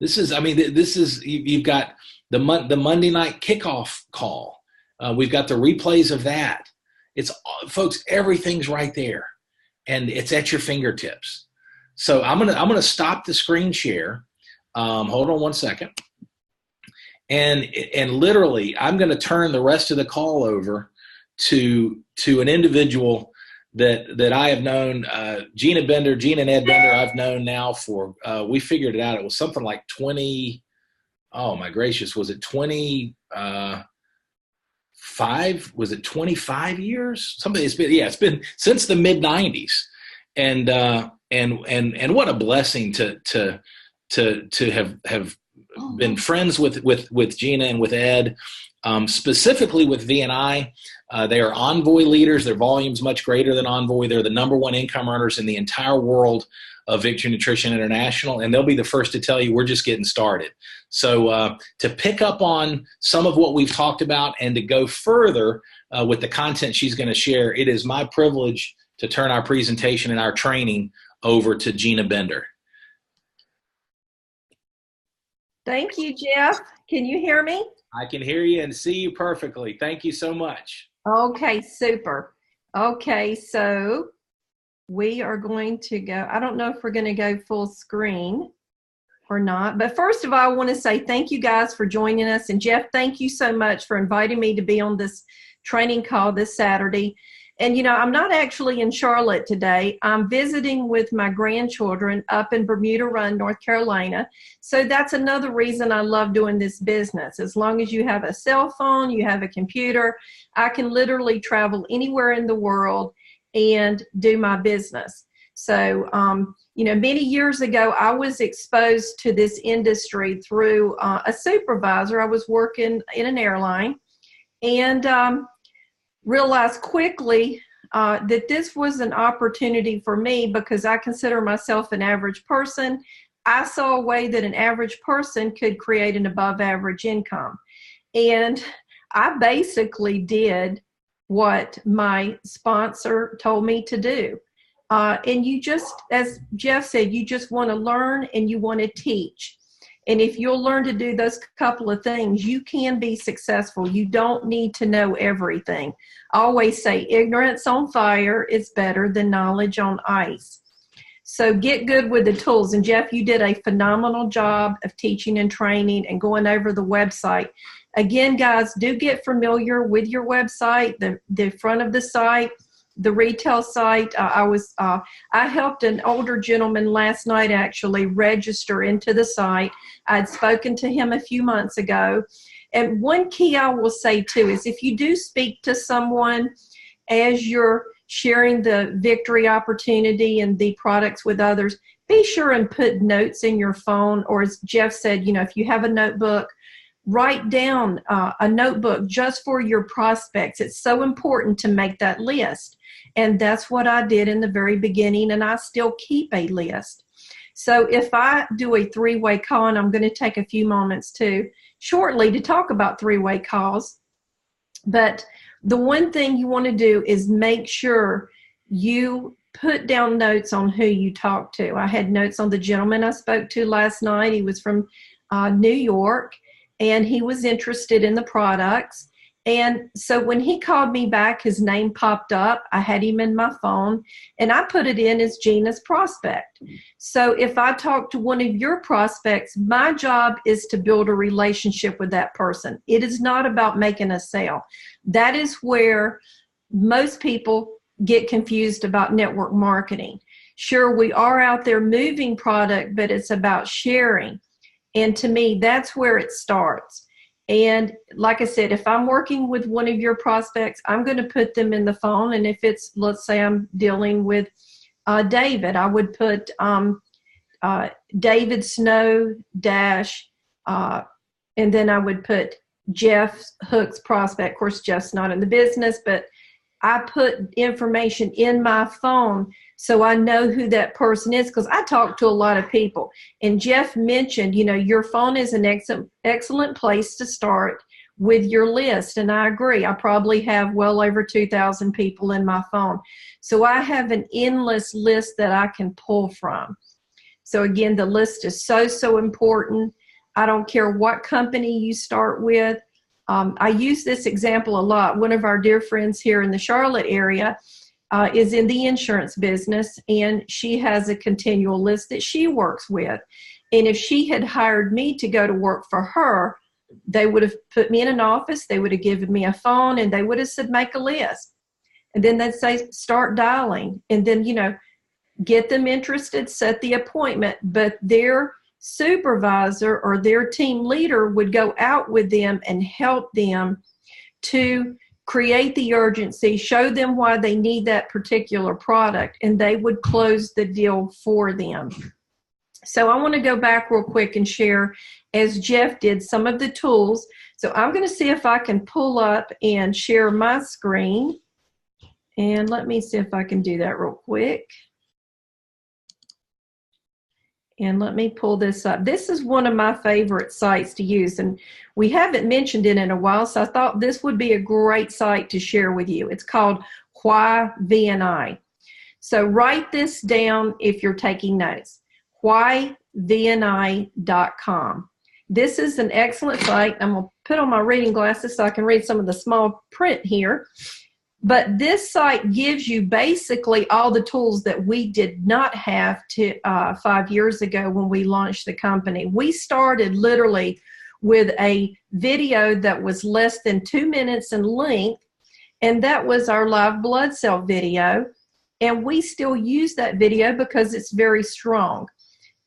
You've got the Monday night kickoff call. We've got the replays of that. Folks, everything's right there, and it's at your fingertips. So I'm gonna stop the screen share. Hold on one second, and literally I'm gonna turn the rest of the call over to an individual that I have known, Gina and Ed Bender. I've known now for we figured it out. It was something like 20. Oh my gracious, was it 25? Was it 25 years? Something. It's been since the mid 90s, and what a blessing to have been friends with Gina and with Ed, specifically with V&I. They are Envoy leaders. Their volume's much greater than Envoy. They're the #1 income earners in the entire world of Victory Nutrition International, and they'll be the first to tell you we're just getting started. So to pick up on some of what we've talked about and to go further with the content she's going to share, it is my privilege to turn our presentation and our training over to Gina Bender. Thank you, Jeff. Can you hear me? I can hear you and see you perfectly. Thank you so much. Okay, super. Okay, so we are going to go, I don't know if we're going to go full screen or not, but first of all, I want to say thank you guys for joining us. And Jeff, thank you so much for inviting me to be on this training call this Saturday. And, I'm not actually in Charlotte today. I'm visiting with my grandchildren up in Bermuda Run, North Carolina. So that's another reason I love doing this business. As long as you have a cell phone, you have a computer, I can literally travel anywhere in the world and do my business. So, many years ago, I was exposed to this industry through a supervisor. I was working in an airline and realized quickly that this was an opportunity for me because I consider myself an average person. I saw a way that an average person could create an above average income. And I basically did what my sponsor told me to do. And you just, as Jeff said, you just want to learn and you want to teach. And if you'll learn to do those couple of things, you can be successful. You don't need to know everything. I always say ignorance on fire is better than knowledge on ice. So get good with the tools. And Jeff, you did a phenomenal job of teaching and training and going over the website. Again, guys, do get familiar with your website, the front of the site, the retail site. I helped an older gentleman last night actually register into the site. I'd spoken to him a few months ago. And one key I will say too is if you do speak to someone as you're sharing the victory opportunity and the products with others, be sure and put notes in your phone, or as Jeff said, you know, if you have a notebook, write down a notebook just for your prospects. It's so important to make that list. And that's what I did in the very beginning, and I still keep a list. So if I do a three-way call, and I'm going to take a few moments too shortly to talk about three-way calls, but the one thing you want to do is make sure you put down notes on who you talk to. I had notes on the gentleman I spoke to last night. He was from New York, and he was interested in the products. And so when he called me back, his name popped up. I had him in my phone, and I put it in as Gina's prospect. So if I talk to one of your prospects, my job is to build a relationship with that person. It is not about making a sale. That is where most people get confused about network marketing. Sure, we are out there moving product, but it's about sharing. And to me, that's where it starts. And like I said, if I'm working with one of your prospects, I'm going to put them in the phone. And if it's, let's say I'm dealing with David, I would put David Snow dash, and then I would put Jeff Hook's prospect. Of course, Jeff's not in the business, but I put information in my phone so I know who that person is, because I talk to a lot of people. And Jeff mentioned, you know, your phone is an excellent place to start with your list. And I agree. I probably have well over 2,000 people in my phone. So I have an endless list that I can pull from. So again, the list is so important. I don't care what company you start with. I use this example a lot. One of our dear friends here in the Charlotte area is in the insurance business, and she has a continual list that she works with. And if she had hired me to go to work for her, they would have put me in an office, they would have given me a phone, and they would have said, make a list. And then they'd say, start dialing. And then, you know, get them interested, set the appointment. But their supervisor or their team leader would go out with them and help them to create the urgency, show them why they need that particular product, and they would close the deal for them. So I want to go back real quick and share, as Jeff did, some of the tools. So I'm going to see if I can pull up and share my screen. And let me see if I can do that real quick. And let me pull this up. This is one of my favorite sites to use, and we haven't mentioned it in a while, so I thought this would be a great site to share with you. It's called WhyVNI. So write this down if you're taking notes. WhyVNI.com. This is an excellent site. I'm going to put on my reading glasses so I can read some of the small print here. But this site gives you basically all the tools that we did not have 5 years ago when we launched the company. We started literally with a video that was less than 2 minutes in length, and that was our live blood cell video. And we still use that video because it's very strong.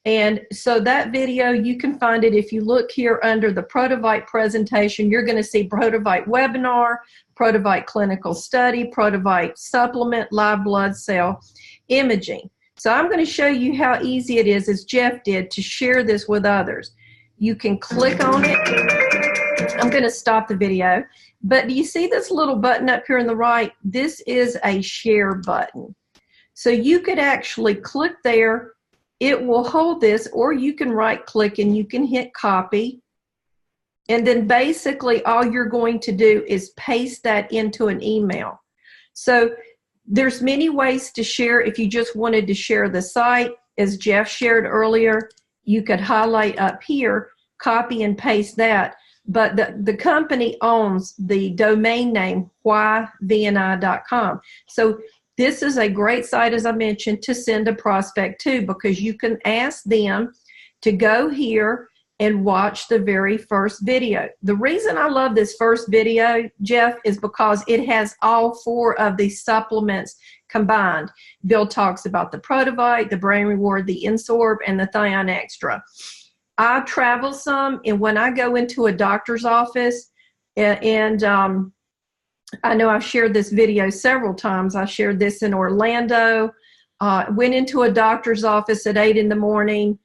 And so that video, you can find it if you look here under the Protovite presentation. You're going to see Protovite webinar, Protovite clinical study, Protovite supplement, live blood cell imaging. So I'm going to show you how easy it is, as Jeff did, to share this with others. You can click on it I'm going to stop the video. But do you see this little button up here on the right? This is a share button. So you could actually click there. It will hold this, or you can right click and you can hit copy. And then basically all you're going to do is paste that into an email. So there's many ways to share. If you just wanted to share the site, as Jeff shared earlier, you could highlight up here, copy and paste that. But the company owns the domain name whyvni.com. So this is a great site, as I mentioned, to send a prospect to, because you can ask them to go here and watch the very first video. The reason I love this first video, Jeff, is because it has all 4 of these supplements combined. Bill talks about the Protovite, the Brain Reward, the N-Sorb, and the Thion Extra. I travel some, and when I go into a doctor's office, and I know I've shared this video several times. I shared this in Orlando, went into a doctor's office at 8 in the morning,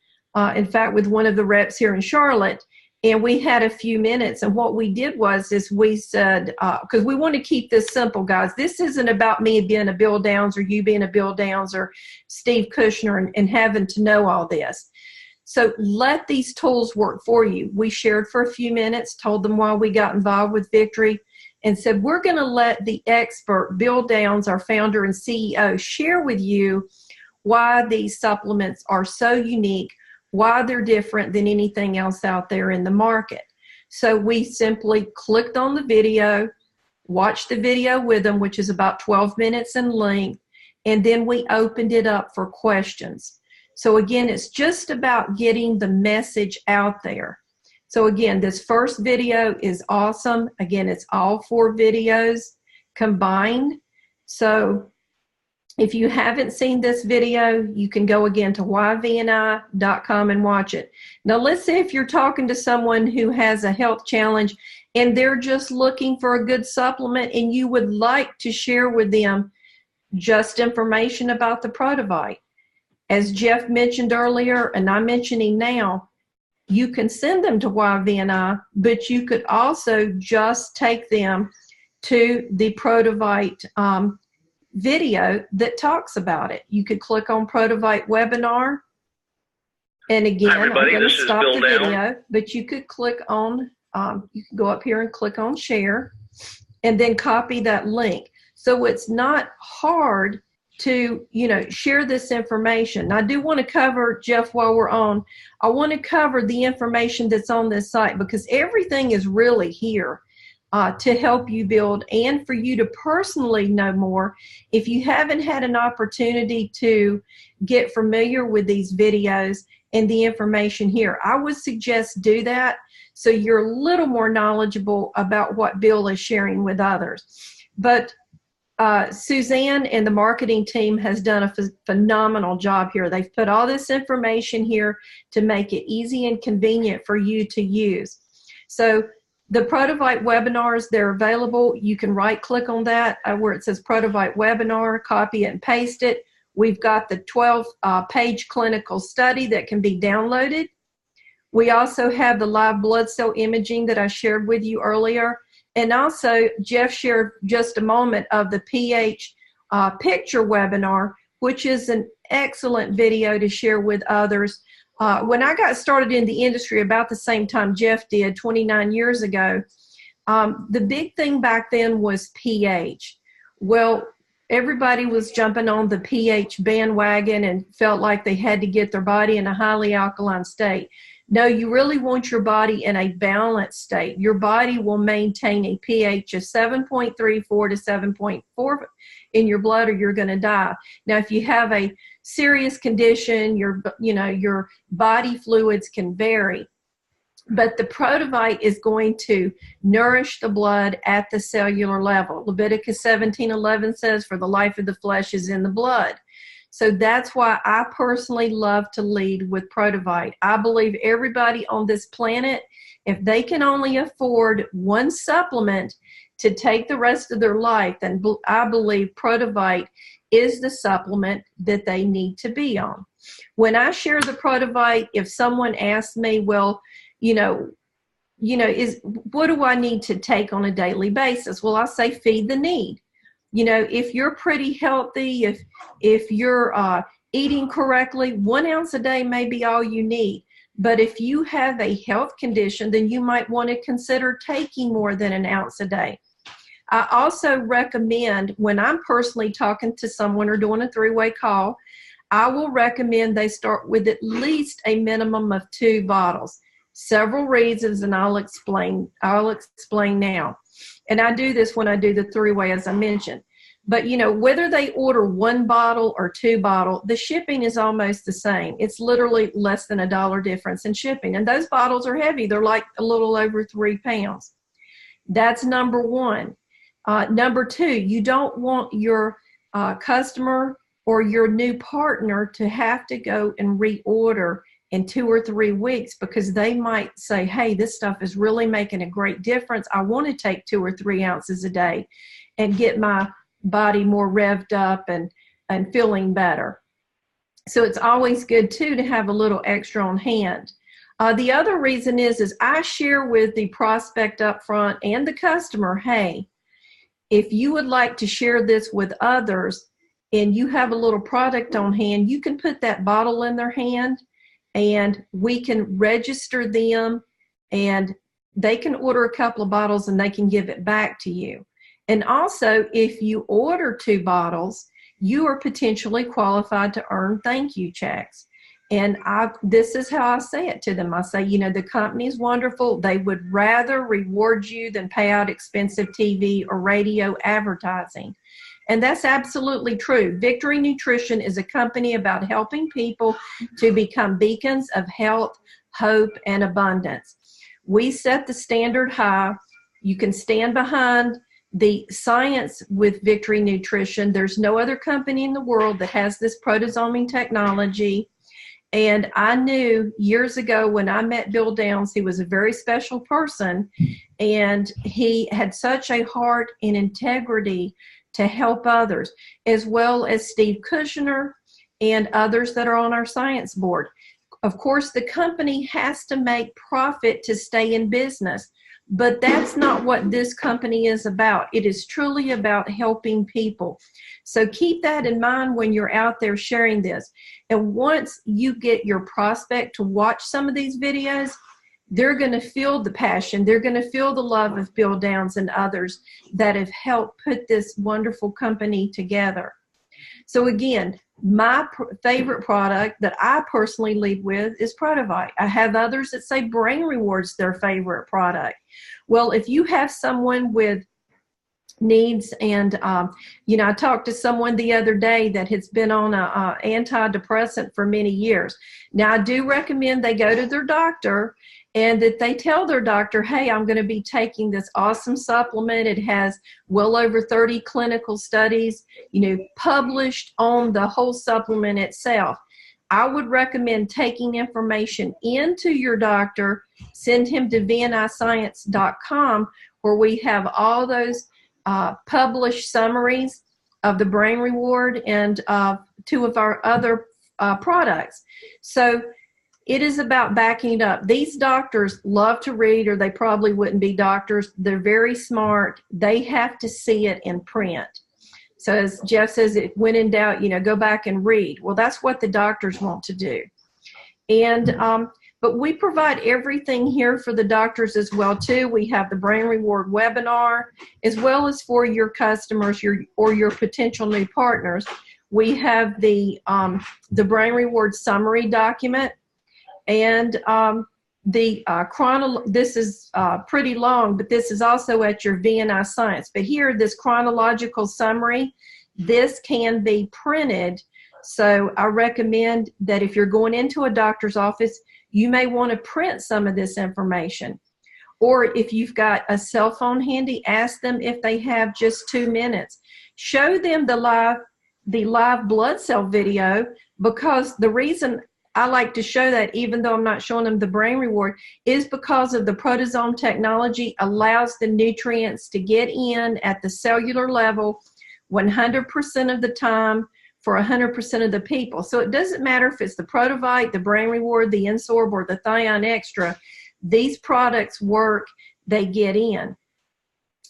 in fact, with one of the reps here in Charlotte, and we had a few minutes. And what we did was we said, because we want to keep this simple, guys. This isn't about me being a Bill Downs or you being a Bill Downs or Steve Kushner and having to know all this. So let these tools work for you. We shared for a few minutes, told them why we got involved with Victory, and said, we're going to let the expert, Bill Downs, our founder and CEO, share with you why these supplements are so unique, why they're different than anything else out there in the market. So we simply clicked on the video, watched the video with them, which is about 12 minutes in length, and then we opened it up for questions. So again, it's just about getting the message out there. So again, this first video is awesome. Again, it's all 4 videos combined. So if you haven't seen this video, you can go again to yvni.com and watch it. Now, let's say if you're talking to someone who has a health challenge and they're just looking for a good supplement and you would like to share with them just information about the Protovite. As Jeff mentioned earlier, and I'm mentioning now, you can send them to YVNI, but you could also just take them to the Protovite video that talks about it. You could click on Protovite webinar. And again, I'm going to stop the video, but you could click on, you can go up here and click on share and then copy that link. So it's not hard to, share this information. Now, I do want to cover, Jeff, while we're on, I want to cover the information that's on this site because everything is really here to help you build and for you to personally know more. If you haven't had an opportunity to get familiar with these videos and the information here, I would suggest do that so you're a little more knowledgeable about what Bill is sharing with others. But Suzanne and the marketing team has done a phenomenal job here. They've put all this information here to make it easy and convenient for you to use. So the Protovite webinars, they're available. You can right click on that where it says Protovite webinar, copy it and paste it. We've got the 12-page clinical study that can be downloaded. We also have the live blood cell imaging that I shared with you earlier. And also, Jeff shared just a moment of the pH picture webinar, which is an excellent video to share with others. When I got started in the industry about the same time Jeff did 29 years ago, the big thing back then was pH. Well, everybody was jumping on the pH bandwagon and felt like they had to get their body in a highly alkaline state. No, you really want your body in a balanced state. Your body will maintain a pH of 7.34 to 7.4 in your blood or you're going to die. Now, if you have a serious condition, your body fluids can vary. But the Protovite is going to nourish the blood at the cellular level. Leviticus 17:11 says, for the life of the flesh is in the blood. So that's why I personally love to lead with Protovite. I believe everybody on this planet, if they can only afford one supplement to take the rest of their life, then I believe Protovite is the supplement that they need to be on. When I share the Protovite, if someone asks me, well, you know, is what do I need to take on a daily basis? Well, I say feed the need. You know, if you're pretty healthy, if you're eating correctly, 1 ounce a day may be all you need. But if you have a health condition, then you might want to consider taking more than 1 ounce a day. I also recommend, when I'm personally talking to someone or doing a 3-way call, I will recommend they start with at least a minimum of 2 bottles. Several reasons, and I'll explain now. And I do this when I do the 3-way, as I mentioned. But, you know, whether they order 1 bottle or 2 bottles, the shipping is almost the same. It's literally less than $1 difference in shipping. And those bottles are heavy. They're like a little over 3 pounds. That's number one. Number two, you don't want your customer or your new partner to have to go and reorder in 2 or 3 weeks, because they might say, hey, this stuff is really making a great difference. I want to take 2 or 3 ounces a day and get my body more revved up and feeling better. So it's always good too to have a little extra on hand. The other reason is I share with the prospect up front and the customer, hey, if you would like to share this with others and you have a little product on hand, you can put that bottle in their hand and we can register them and they can order a couple of bottles and they can give it back to you. And also, if you order 2 bottles, you are potentially qualified to earn thank you checks. And this is how I say it to them. I say, you know, the company is wonderful. They would rather reward you than pay out expensive TV or radio advertising. And that's absolutely true. Victory Nutrition is a company about helping people to become beacons of health, hope, and abundance. We set the standard high. You can stand behind the science with Victory Nutrition. There's no other company in the world that has this proteasoming technology. And I knew years ago when I met Bill Downs, he was a very special person, and he had such a heart and integrity to help others, as well as Steve Kushner and others that are on our science board. Of course, the company has to make profit to stay in business, but that's not what this company is about. It is truly about helping people. So keep that in mind when you're out there sharing this. And once you get your prospect to watch some of these videos, they're going to feel the passion. They're going to feel the love of Bill Downs and others that have helped put this wonderful company together. So again, my favorite product that I personally lead with is Protovite. I have others that say Brain Rewards their favorite product. Well, if you have someone with needs, and you know, I talked to someone the other day that has been on a antidepressant for many years. Now, I do recommend they go to their doctor and that they tell their doctor, hey, I'm going to be taking this awesome supplement. It has well over 30 clinical studies, you know, published on the whole supplement itself. I would recommend taking information into your doctor, send him to vniscience.com, where we have all those published summaries of the Brain Reward and 2 of our other products. So it is about backing it up. These doctors love to read, or they probably wouldn't be doctors. They're very smart. They have to see it in print. So as Jeff says, when in doubt, you know, go back and read. Well, that's what the doctors want to do. And but we provide everything here for the doctors as well too. We have the Brain Reward webinar, as well as for your customers, or your potential new partners. We have the Brain Reward summary document, and this is pretty long, but this is also at your VNI Science. But here, this chronological summary, this can be printed. So I recommend that if you're going into a doctor's office, you may want to print some of this information. Or if you've got a cell phone handy, ask them if they have just 2 minutes. Show them the live blood cell video, because the reason I like to show that, even though I'm not showing them the Brain Reward, is because of the proteasome technology allows the nutrients to get in at the cellular level 100% of the time for 100% of the people. So it doesn't matter if it's the Protovite, the Brain Reward, the N-Sorb, or the Thion Extra. these products work, they get in.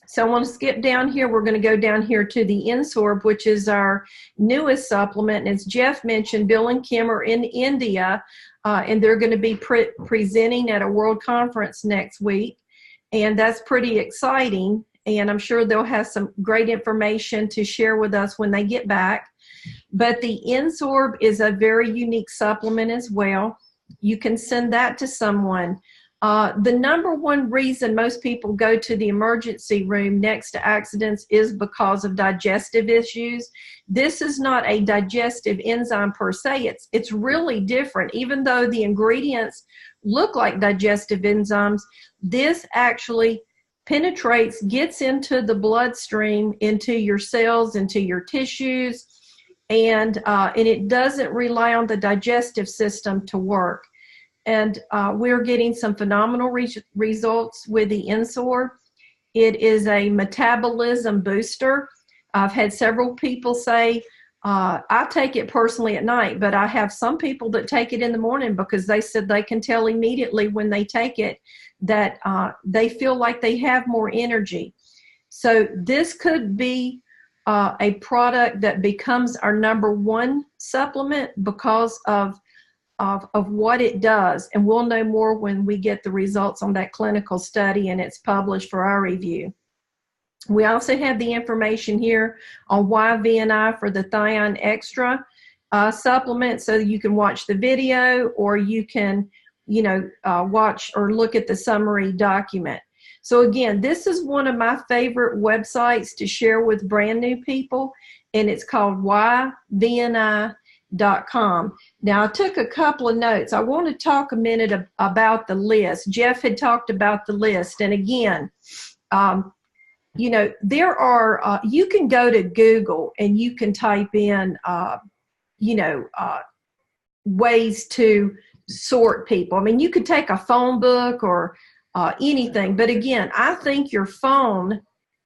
So I want to skip down here. We're going to go down here to the N-Sorb, which is our newest supplement. And as Jeff mentioned, Bill and Kim are in India, and they're going to be presenting at a world conference next week. And that's pretty exciting. And I'm sure they'll have some great information to share with us when they get back. But the N-Sorb is a very unique supplement as well. You can send that to someone. The number one reason most people go to the emergency room next to accidents is because of digestive issues. This is not a digestive enzyme per se. It's really different. Even though the ingredients look like digestive enzymes, this actually penetrates, gets into the bloodstream, into your cells, into your tissues, and it doesn't rely on the digestive system to work. And we're getting some phenomenal results with the N-Sorb. It is a metabolism booster. I've had several people say, I take it personally at night, but I have some people that take it in the morning because they said they can tell immediately when they take it that they feel like they have more energy. So this could be a product that becomes our number one supplement because of what it does, and we'll know more when we get the results on that clinical study and it's published for our review. We also have the information here on YVNI for the Thion Extra supplement, so you can watch the video or you can, watch or look at the summary document. So again, this is one of my favorite websites to share with brand new people, and it's called YVNI.com. Now, I took a couple of notes. I want to talk a minute about the list. Jeff had talked about the list. And again, there are, you can go to Google and you can type in, ways to sort people. I mean, you could take a phone book or anything. But again, I think your phone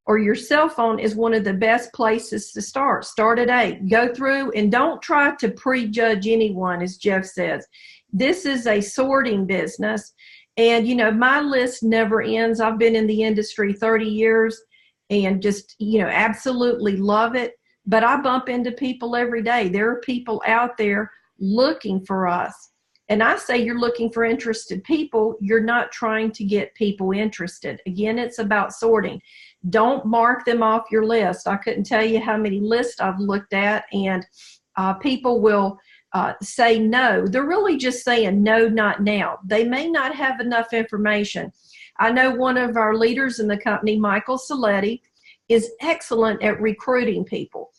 or your cell phone is one of the best places to start. Start at 8. Go through and don't try to prejudge anyone, as Jeff says. This is a sorting business. And, my list never ends. I've been in the industry 30 years and just, absolutely love it. But I bump into people every day. There are people out there looking for us. And I say you're looking for interested people. You're not trying to get people interested. Again, it's about sorting. Don't mark them off your list. I couldn't tell you how many lists I've looked at, and people will say no. They're really just saying no, not now. They may not have enough information. I know one of our leaders in the company, Michael Saletti, is excellent at recruiting people.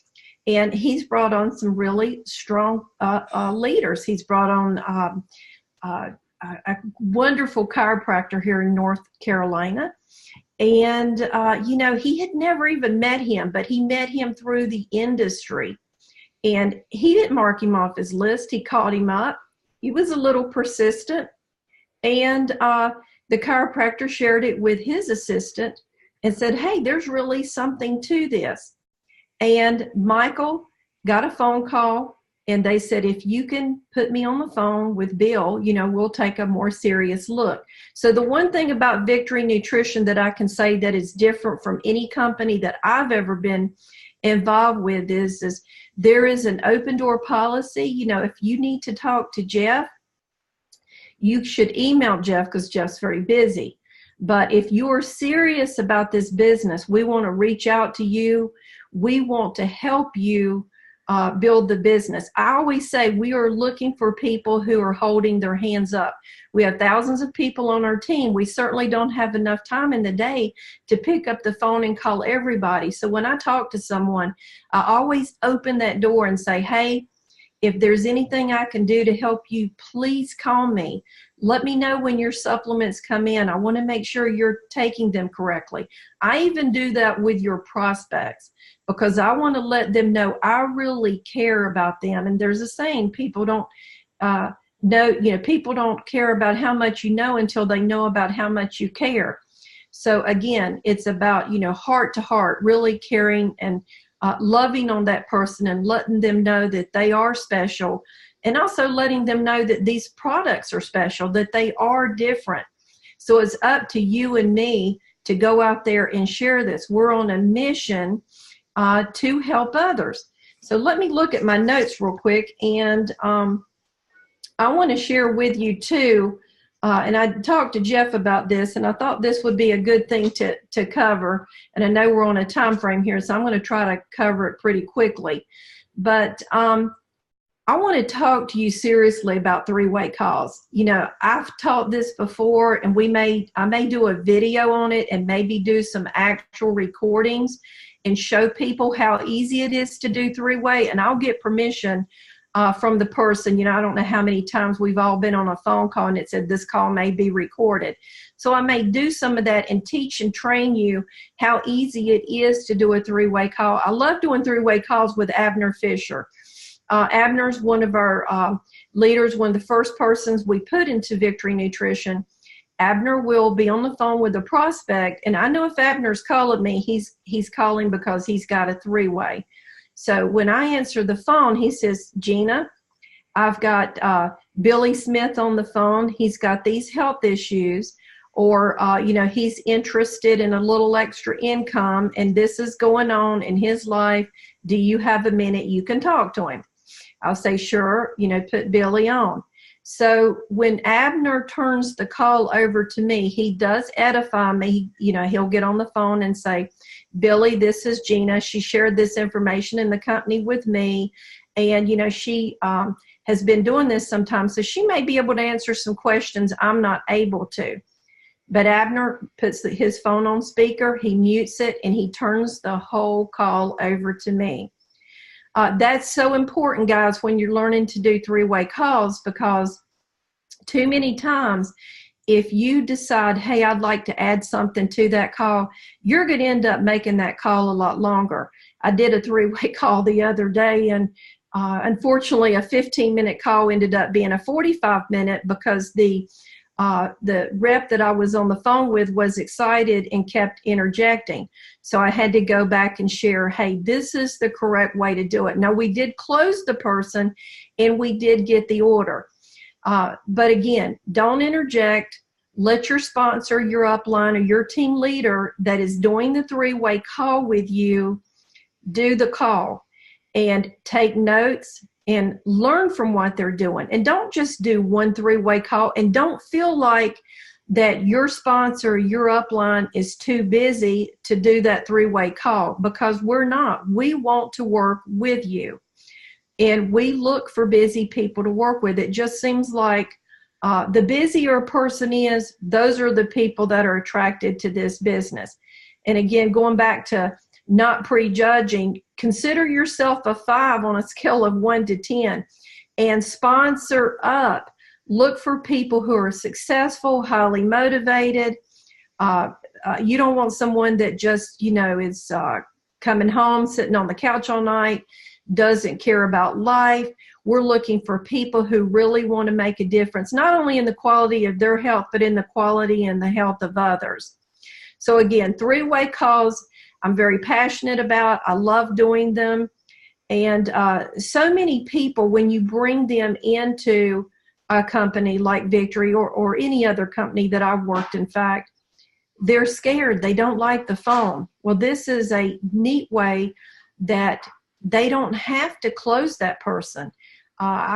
And he's brought on some really strong leaders. He's brought on a wonderful chiropractor here in North Carolina. And, he had never even met him, but he met him through the industry. And he didn't mark him off his list. He called him up. He was a little persistent. And the chiropractor shared it with his assistant and said, hey, there's really something to this. And Michael got a phone call, and they said, if you can put me on the phone with Bill, we'll take a more serious look. So the one thing about Victory Nutrition that I can say that is different from any company that I've ever been involved with is there is an open door policy. If you need to talk to Jeff, you should email Jeff because Jeff's very busy. But if you're serious about this business, we want to reach out to you. We want to help you build the business. I always say we are looking for people who are holding their hands up. We have thousands of people on our team. We certainly don't have enough time in the day to pick up the phone and call everybody. So when I talk to someone, I always open that door and say, hey, if there's anything I can do to help you, please call me. Let me know when your supplements come in. I want to make sure you're taking them correctly. I even do that with your prospects because I want to let them know I really care about them. And there's a saying, people don't people don't care about how much you know until they know about how much you care. So again, it's about, heart to heart, really caring and loving on that person and letting them know that they are special, and also letting them know that these products are special, that they are different. So it's up to you and me to go out there and share this. We're on a mission to help others. So let me look at my notes real quick, and I want to share with you too, and I talked to Jeff about this, and I thought this would be a good thing to cover, and I know we're on a time frame here, so I'm going to try to cover it pretty quickly. But I want to talk to you seriously about three-way calls. You know, I've taught this before, and I may do a video on it and maybe do some actual recordings and show people how easy it is to do three-way, and I'll get permission from the person. You know, I don't know how many times we've all been on a phone call and it said this call may be recorded. So I may do some of that and teach and train you how easy it is to do a three-way call. I love doing three-way calls with Abner Fisher. Abner's one of our leaders, one of the first persons we put into Victory Nutrition. Abner will be on the phone with a prospect, and I know if Abner's calling me, he's calling because he's got a three-way. So when I answer the phone, he says, Gina, I've got Billy Smith on the phone. He's got these health issues, or, you know, he's interested in a little extra income, and this is going on in his life. Do you have a minute you can talk to him? I'll say, sure, you know, put Billy on. So when Abner turns the call over to me, he does edify me. You know, he'll get on the phone and say, Billy, this is Gina. She shared this information in the company with me. And, you know, she has been doing this sometimes, so she may be able to answer some questions I'm not able to. But Abner puts his phone on speaker, he mutes it, and he turns the whole call over to me. That's so important, guys, when you're learning to do three-way calls, because too many times, if you decide, hey, I'd like to add something to that call, you're going to end up making that call a lot longer. I did a three-way call the other day, and unfortunately, a 15-minute call ended up being a 45-minute because the rep that I was on the phone with was excited and kept interjecting. So I had to go back and share, hey, this is the correct way to do it. Now, we did close the person, and we did get the order. But again, don't interject. Let your sponsor, your upline, or your team leader that is doing the three-way call with you do the call, and take notes and learn from what they're doing. And don't just do one three-way call, and don't feel like that your sponsor, your upline is too busy to do that three-way call, because we're not. We want to work with you. And we look for busy people to work with. It just seems like the busier a person is, those are the people that are attracted to this business. And again, going back to not prejudging, consider yourself a 5 on a scale of 1 to 10 and sponsor up. Look for people who are successful, highly motivated. You don't want someone that just, you know, is coming home, sitting on the couch all night, doesn't care about life. We're looking for people who really want to make a difference, not only in the quality of their health, but in the quality and the health of others. So again, three-way calls, I'm very passionate about. I love doing them. And so many people, when you bring them into a company like Victory or any other company that I've worked, in fact, they're scared. They don't like the phone. Well, this is a neat way that they don't have to close that person.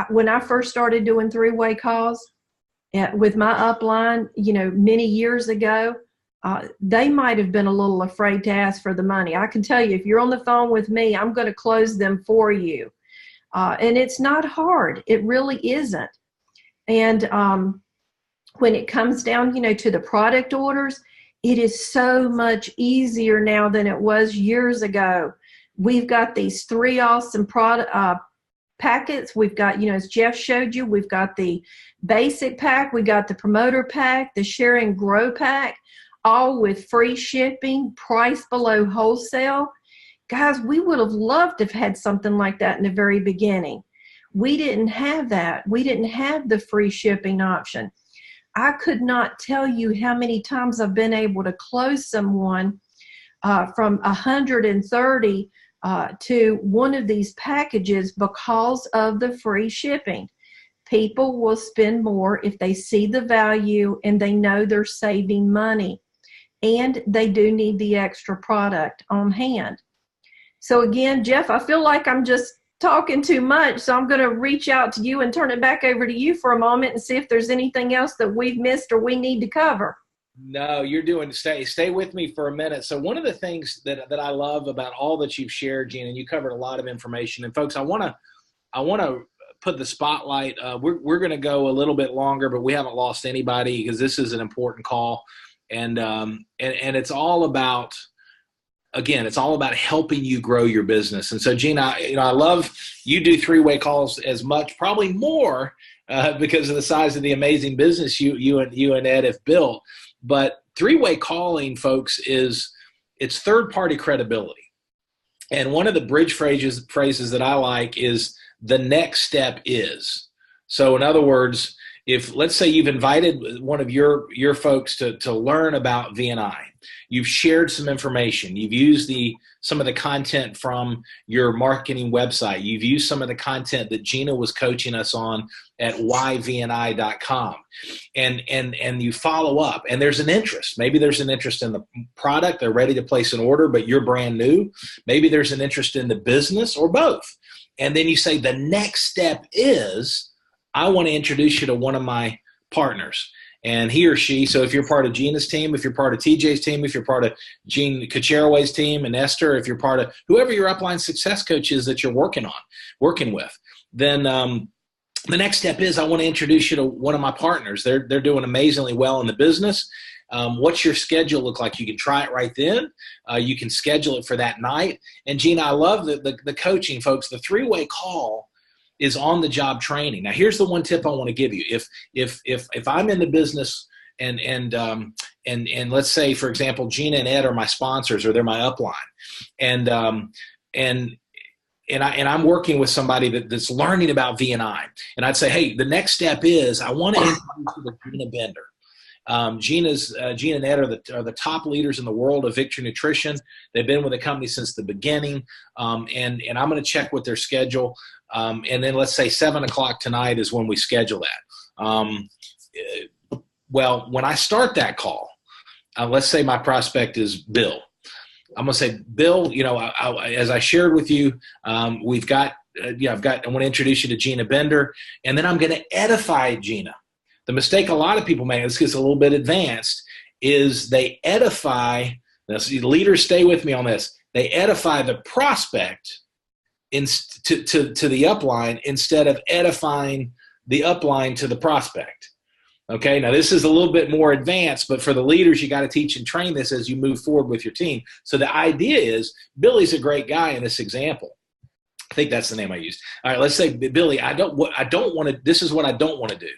When I first started doing three-way calls with my upline, you know, many years ago, they might have been a little afraid to ask for the money. I can tell you, if you're on the phone with me, I'm going to close them for you. And it's not hard. It really isn't. And when it comes down, you know, to the product orders, it is so much easier now than it was years ago. We've got these 3 awesome product packets. We've got, you know, as Jeff showed you, we've got the basic pack, we got the promoter pack, the share and grow pack, all with free shipping, price below wholesale. Guys, we would have loved to have had something like that in the very beginning. We didn't have that. We didn't have the free shipping option. I could not tell you how many times I've been able to close someone from 130 to one of these packages because of the free shipping. People will spend more if they see the value and they know they're saving money, and they do need the extra product on hand. So again, Jeff, I feel like I'm just talking too much, so I'm going to reach out to you and turn it back over to you for a moment and see if there's anything else that we've missed or we need to cover. No, you're doing, stay with me for a minute. So one of the things that I love about all that you've shared, Gina, and you covered a lot of information. And folks, I want to put the spotlight. We're going to go a little bit longer, but we haven't lost anybody because this is an important call. And it's all about, again, it's all about helping you grow your business. And so, Gina, I love you do three-way calls as much, probably more, because of the size of the amazing business you and Ed have built. But three-way calling, folks, it's third-party credibility. And one of the bridge phrases that I like is the next step is. So in other words, if let's say you've invited one of your folks to learn about VNI, you've shared some information, you've used some of the content from your marketing website, you've used some of the content that Gina was coaching us on at yvni.com, and you follow up, and there's an interest. Maybe there's an interest in the product, they're ready to place an order, but you're brand new. Maybe there's an interest in the business, or both. And then you say the next step is, I want to introduce you to one of my partners. And he or she, so if you're part of Gina's team, if you're part of TJ's team, if you're part of Gene Kacheraway's team and Esther, if you're part of whoever your upline success coach is that you're working with, then the next step is I want to introduce you to one of my partners. They're doing amazingly well in the business. What's your schedule look like? You can try it right then. You can schedule it for that night. And Gina, I love the coaching, folks. The three-way call is on the job training. Now, here's the one tip I want to give you. If I'm in the business and let's say, for example, Gina and Ed are my sponsors, or they're my upline, and I'm working with somebody that's learning about VNI, and I'd say, hey, the next step is I want to introduce you to Gina Bender. Gina and Ed are the top leaders in the world of Victory Nutrition. They've been with the company since the beginning, and I'm going to check with their schedule. And then let's say 7 o'clock tonight is when we schedule that. Well, when I start that call, let's say my prospect is Bill. I'm going to say, Bill, as I shared with you, I want to introduce you to Gina Bender, and then I'm going to edify Gina. The mistake a lot of people make, this gets a little bit advanced, is they edify, leaders stay with me on this, they edify the prospect to the upline instead of edifying the upline to the prospect. Okay, now this is a little bit more advanced, but for the leaders, you got to teach and train this as you move forward with your team. So the idea is, Billy's a great guy in this example. I think that's the name I used. All right, let's say, Billy, this is what I don't want to do.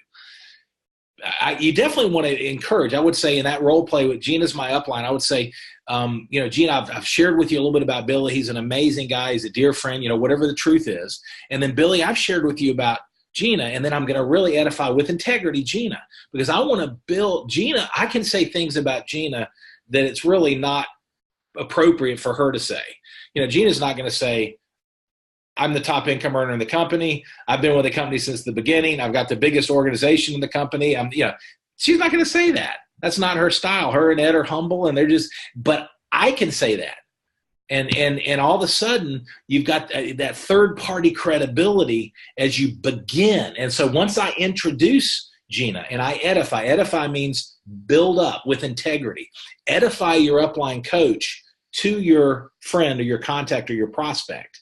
You definitely want to encourage. I would say in that role play with Gina's my upline, I would say, Gina, I've shared with you a little bit about Billy. He's an amazing guy. He's a dear friend, whatever the truth is. And then Billy, I've shared with you about Gina, and then I'm going to really edify with integrity Gina, because I want to build Gina. I can say things about Gina that it's really not appropriate for her to say. Gina's not going to say, I'm the top income earner in the company. I've been with the company since the beginning. I've got the biggest organization in the company. She's not going to say that. That's not her style. Her and Ed are humble, and but I can say that. And all of a sudden, you've got that third-party credibility as you begin. And so once I introduce Gina and I edify means build up with integrity. Edify your upline coach to your friend or your contact or your prospect.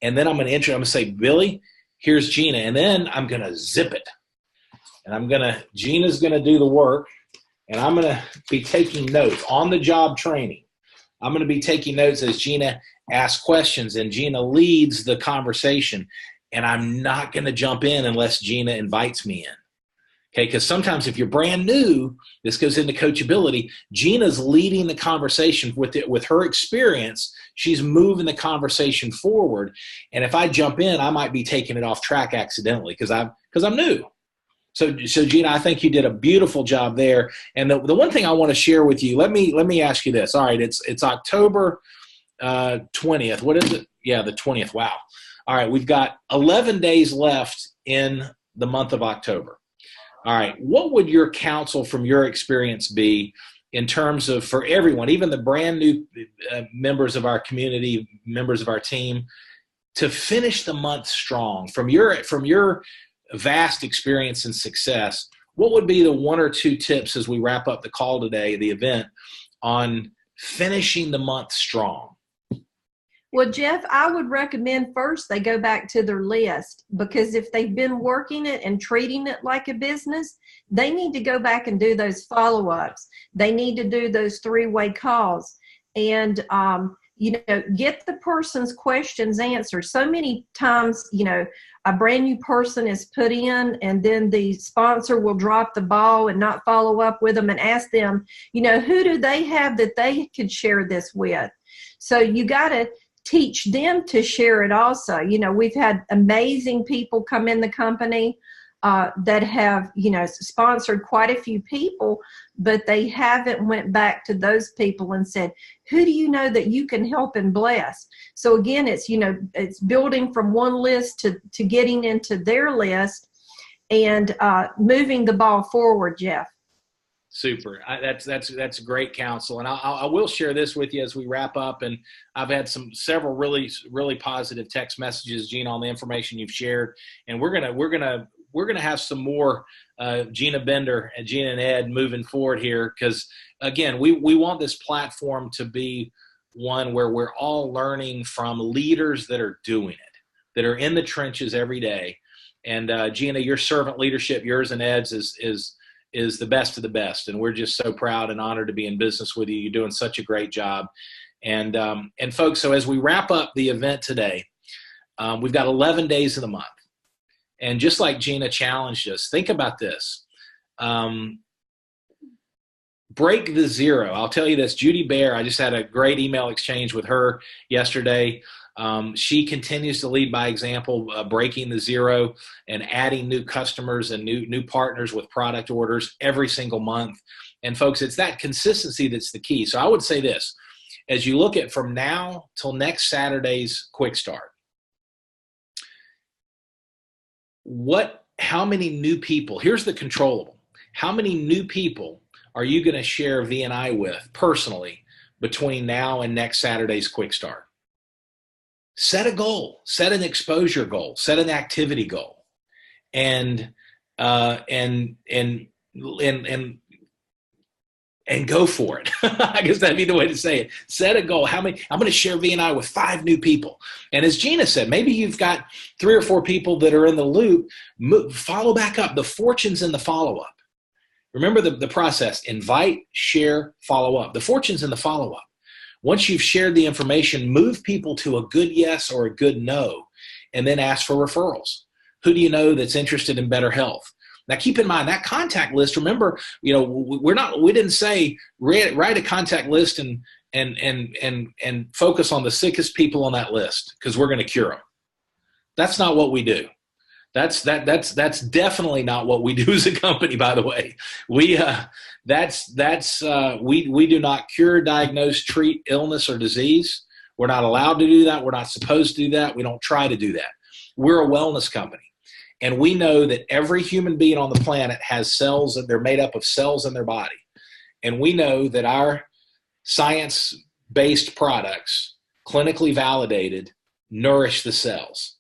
And then I'm going to say, Billy, here's Gina. And then I'm going to zip it. And Gina's going to do the work, and I'm going to be taking notes on the job training. I'm going to be taking notes as Gina asks questions and Gina leads the conversation. And I'm not going to jump in unless Gina invites me in. Okay, because sometimes if you're brand new, this goes into coachability. Gina's leading the conversation with her experience. She's moving the conversation forward. And if I jump in, I might be taking it off track accidentally because I'm new. So Gina, I think you did a beautiful job there. And the one thing I want to share with you, let me ask you this. All right, it's October 20th. What is it? Yeah, the 20th. Wow. All right, we've got 11 days left in the month of October. All right, what would your counsel from your experience be in terms of, for everyone, even the brand new members of our community, members of our team, to finish the month strong? From your vast experience and success, what would be the 1 or 2 tips as we wrap up the call today, the event, on finishing the month strong? Well, Jeff, I would recommend first they go back to their list, because if they've been working it and treating it like a business, they need to go back and do those follow-ups. They need to do those 3-way calls and, get the person's questions answered. So many times, a brand new person is put in and then the sponsor will drop the ball and not follow up with them and ask them, who do they have that they could share this with? So you got to teach them to share it also. We've had amazing people come in the company that have, sponsored quite a few people, but they haven't went back to those people and said, who do you know that you can help and bless? So again, it's building from one list to getting into their list and moving the ball forward, Jeff. Super. That's great counsel. And I will share this with you as we wrap up. And I've had several really, really positive text messages, Gina, on the information you've shared. And we're gonna have some more Gina Bender and Gina and Ed moving forward here, because again, we want this platform to be one where we're all learning from leaders that are doing it, that are in the trenches every day. And Gina, your servant leadership, yours and Ed's, is the best of the best. And we're just so proud and honored to be in business with you. You're doing such a great job. And folks, so as we wrap up the event today, we've got 11 days of the month. And just like Gina challenged us, think about this. Break the zero. I'll tell you this, Judy Bear, I just had a great email exchange with her yesterday. She continues to lead by example, breaking the zero and adding new customers and new partners with product orders every single month. And folks, it's that consistency that's the key. So I would say this, as you look at from now till next Saturday's quick start, how many new people, here's the controllable, how many new people are you going to share V&I with personally between now and next Saturday's quick start? Set a goal, set an exposure goal, set an activity goal, and go for it. I guess that'd be the way to say it. Set a goal. I'm going to share V&I with 5 new people. And as Gina said, maybe you've got 3 or 4 people that are in the loop. Follow back up. The fortune's in the follow-up. Remember the process. Invite, share, follow up. The fortune's in the follow-up. Once you've shared the information, move people to a good yes or a good no, and then ask for referrals. Who do you know that's interested in better health? Now, keep in mind that contact list. Remember, we didn't say write a contact list and focus on the sickest people on that list because we're going to cure them. That's not what we do. That's definitely not what we do as a company. By the way, we do not cure, diagnose, treat illness or disease. We're not allowed to do that. We're not supposed to do that. We don't try to do that. We're a wellness company. And we know that every human being on the planet has cells, and they're made up of cells in their body. And we know that our science-based products, clinically validated, nourish the cells.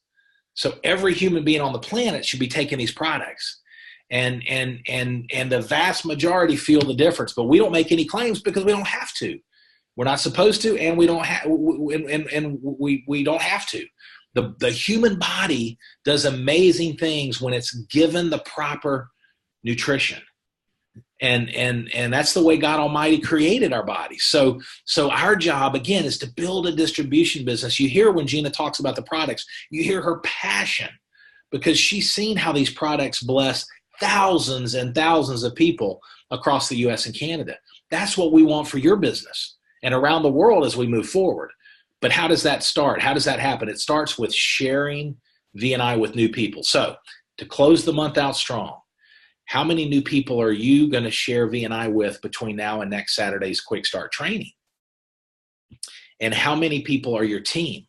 So every human being on the planet should be taking these products. And the vast majority feel the difference, but we don't make any claims because we don't have to. We're not supposed to, and we don't have to. The human body does amazing things when it's given the proper nutrition. And that's the way God Almighty created our bodies. So our job, again, is to build a distribution business. You hear when Gina talks about the products, you hear her passion because she's seen how these products bless thousands and thousands of people across the U.S. and Canada. That's what we want for your business and around the world as we move forward. But how does that start? How does that happen? It starts with sharing V&I with new people. So to close the month out strong, how many new people are you going to share V&I with between now and next Saturday's Quick Start training? And how many people are your team?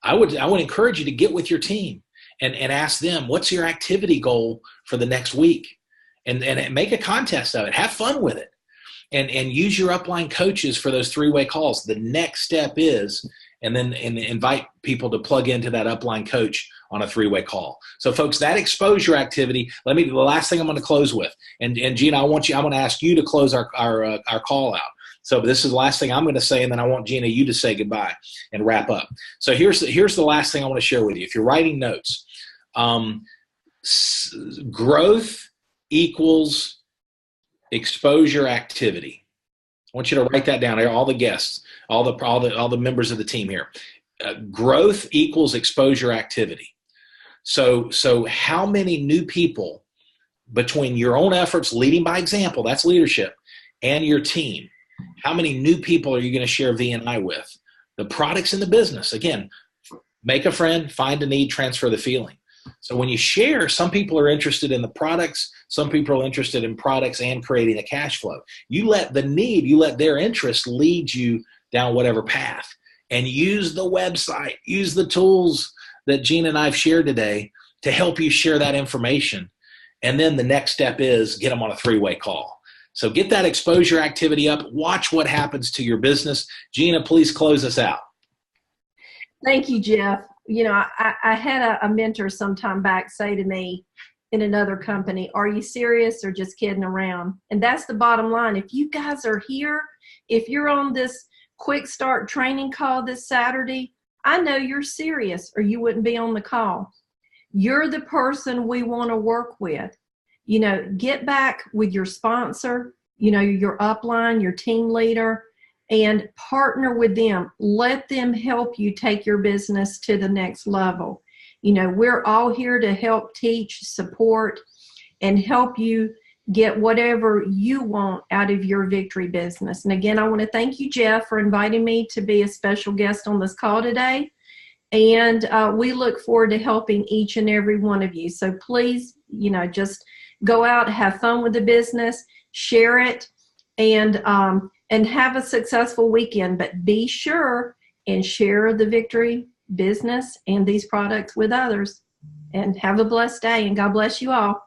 I would encourage you to get with your team and ask them, what's your activity goal for the next week? And make a contest of it. Have fun with it. And use your upline coaches for those three-way calls. The next step is, and invite people to plug into that upline coach on a three-way call. So folks, that exposure activity, the last thing I'm going to close with, and Gina, I'm going to ask you to close our call out. So this is the last thing I'm going to say, and then I want Gina, you to say goodbye and wrap up. So here's the last thing I want to share with you. If you're writing notes, growth equals exposure activity. I want you to write that down. All the guests, all the members of the team here. Growth equals exposure activity. So how many new people between your own efforts, leading by example, that's leadership, and your team, how many new people are you going to share VNI with? The products in the business. Again, make a friend, find a need, transfer the feeling. So when you share, some people are interested in the products, some people are interested in products and creating a cash flow. You let their interest lead you down whatever path, and use the website, use the tools that Gina and I have shared today to help you share that information. And then the next step is get them on a three-way call. So get that exposure activity up. Watch what happens to your business. Gina, please close us out. Thank you, Jeff. You know, I had a mentor some time back say to me in another company, are you serious or just kidding around? And that's the bottom line. If you guys are here, if you're on this quick start training call this Saturday, I know you're serious or you wouldn't be on the call. You're the person we want to work with. You know, get back with your sponsor, you know, your upline, your team leader, and partner with them. Let them help you take your business to the next level. You know, we're all here to help teach, support, and help you get whatever you want out of your victory business. And again, I want to thank you, Jeff, for inviting me to be a special guest on this call today. And we look forward to helping each and every one of you. So please, you know, just go out, have fun with the business, share it, and have a successful weekend. But be sure and share the victory business and these products with others. And have a blessed day, and God bless you all.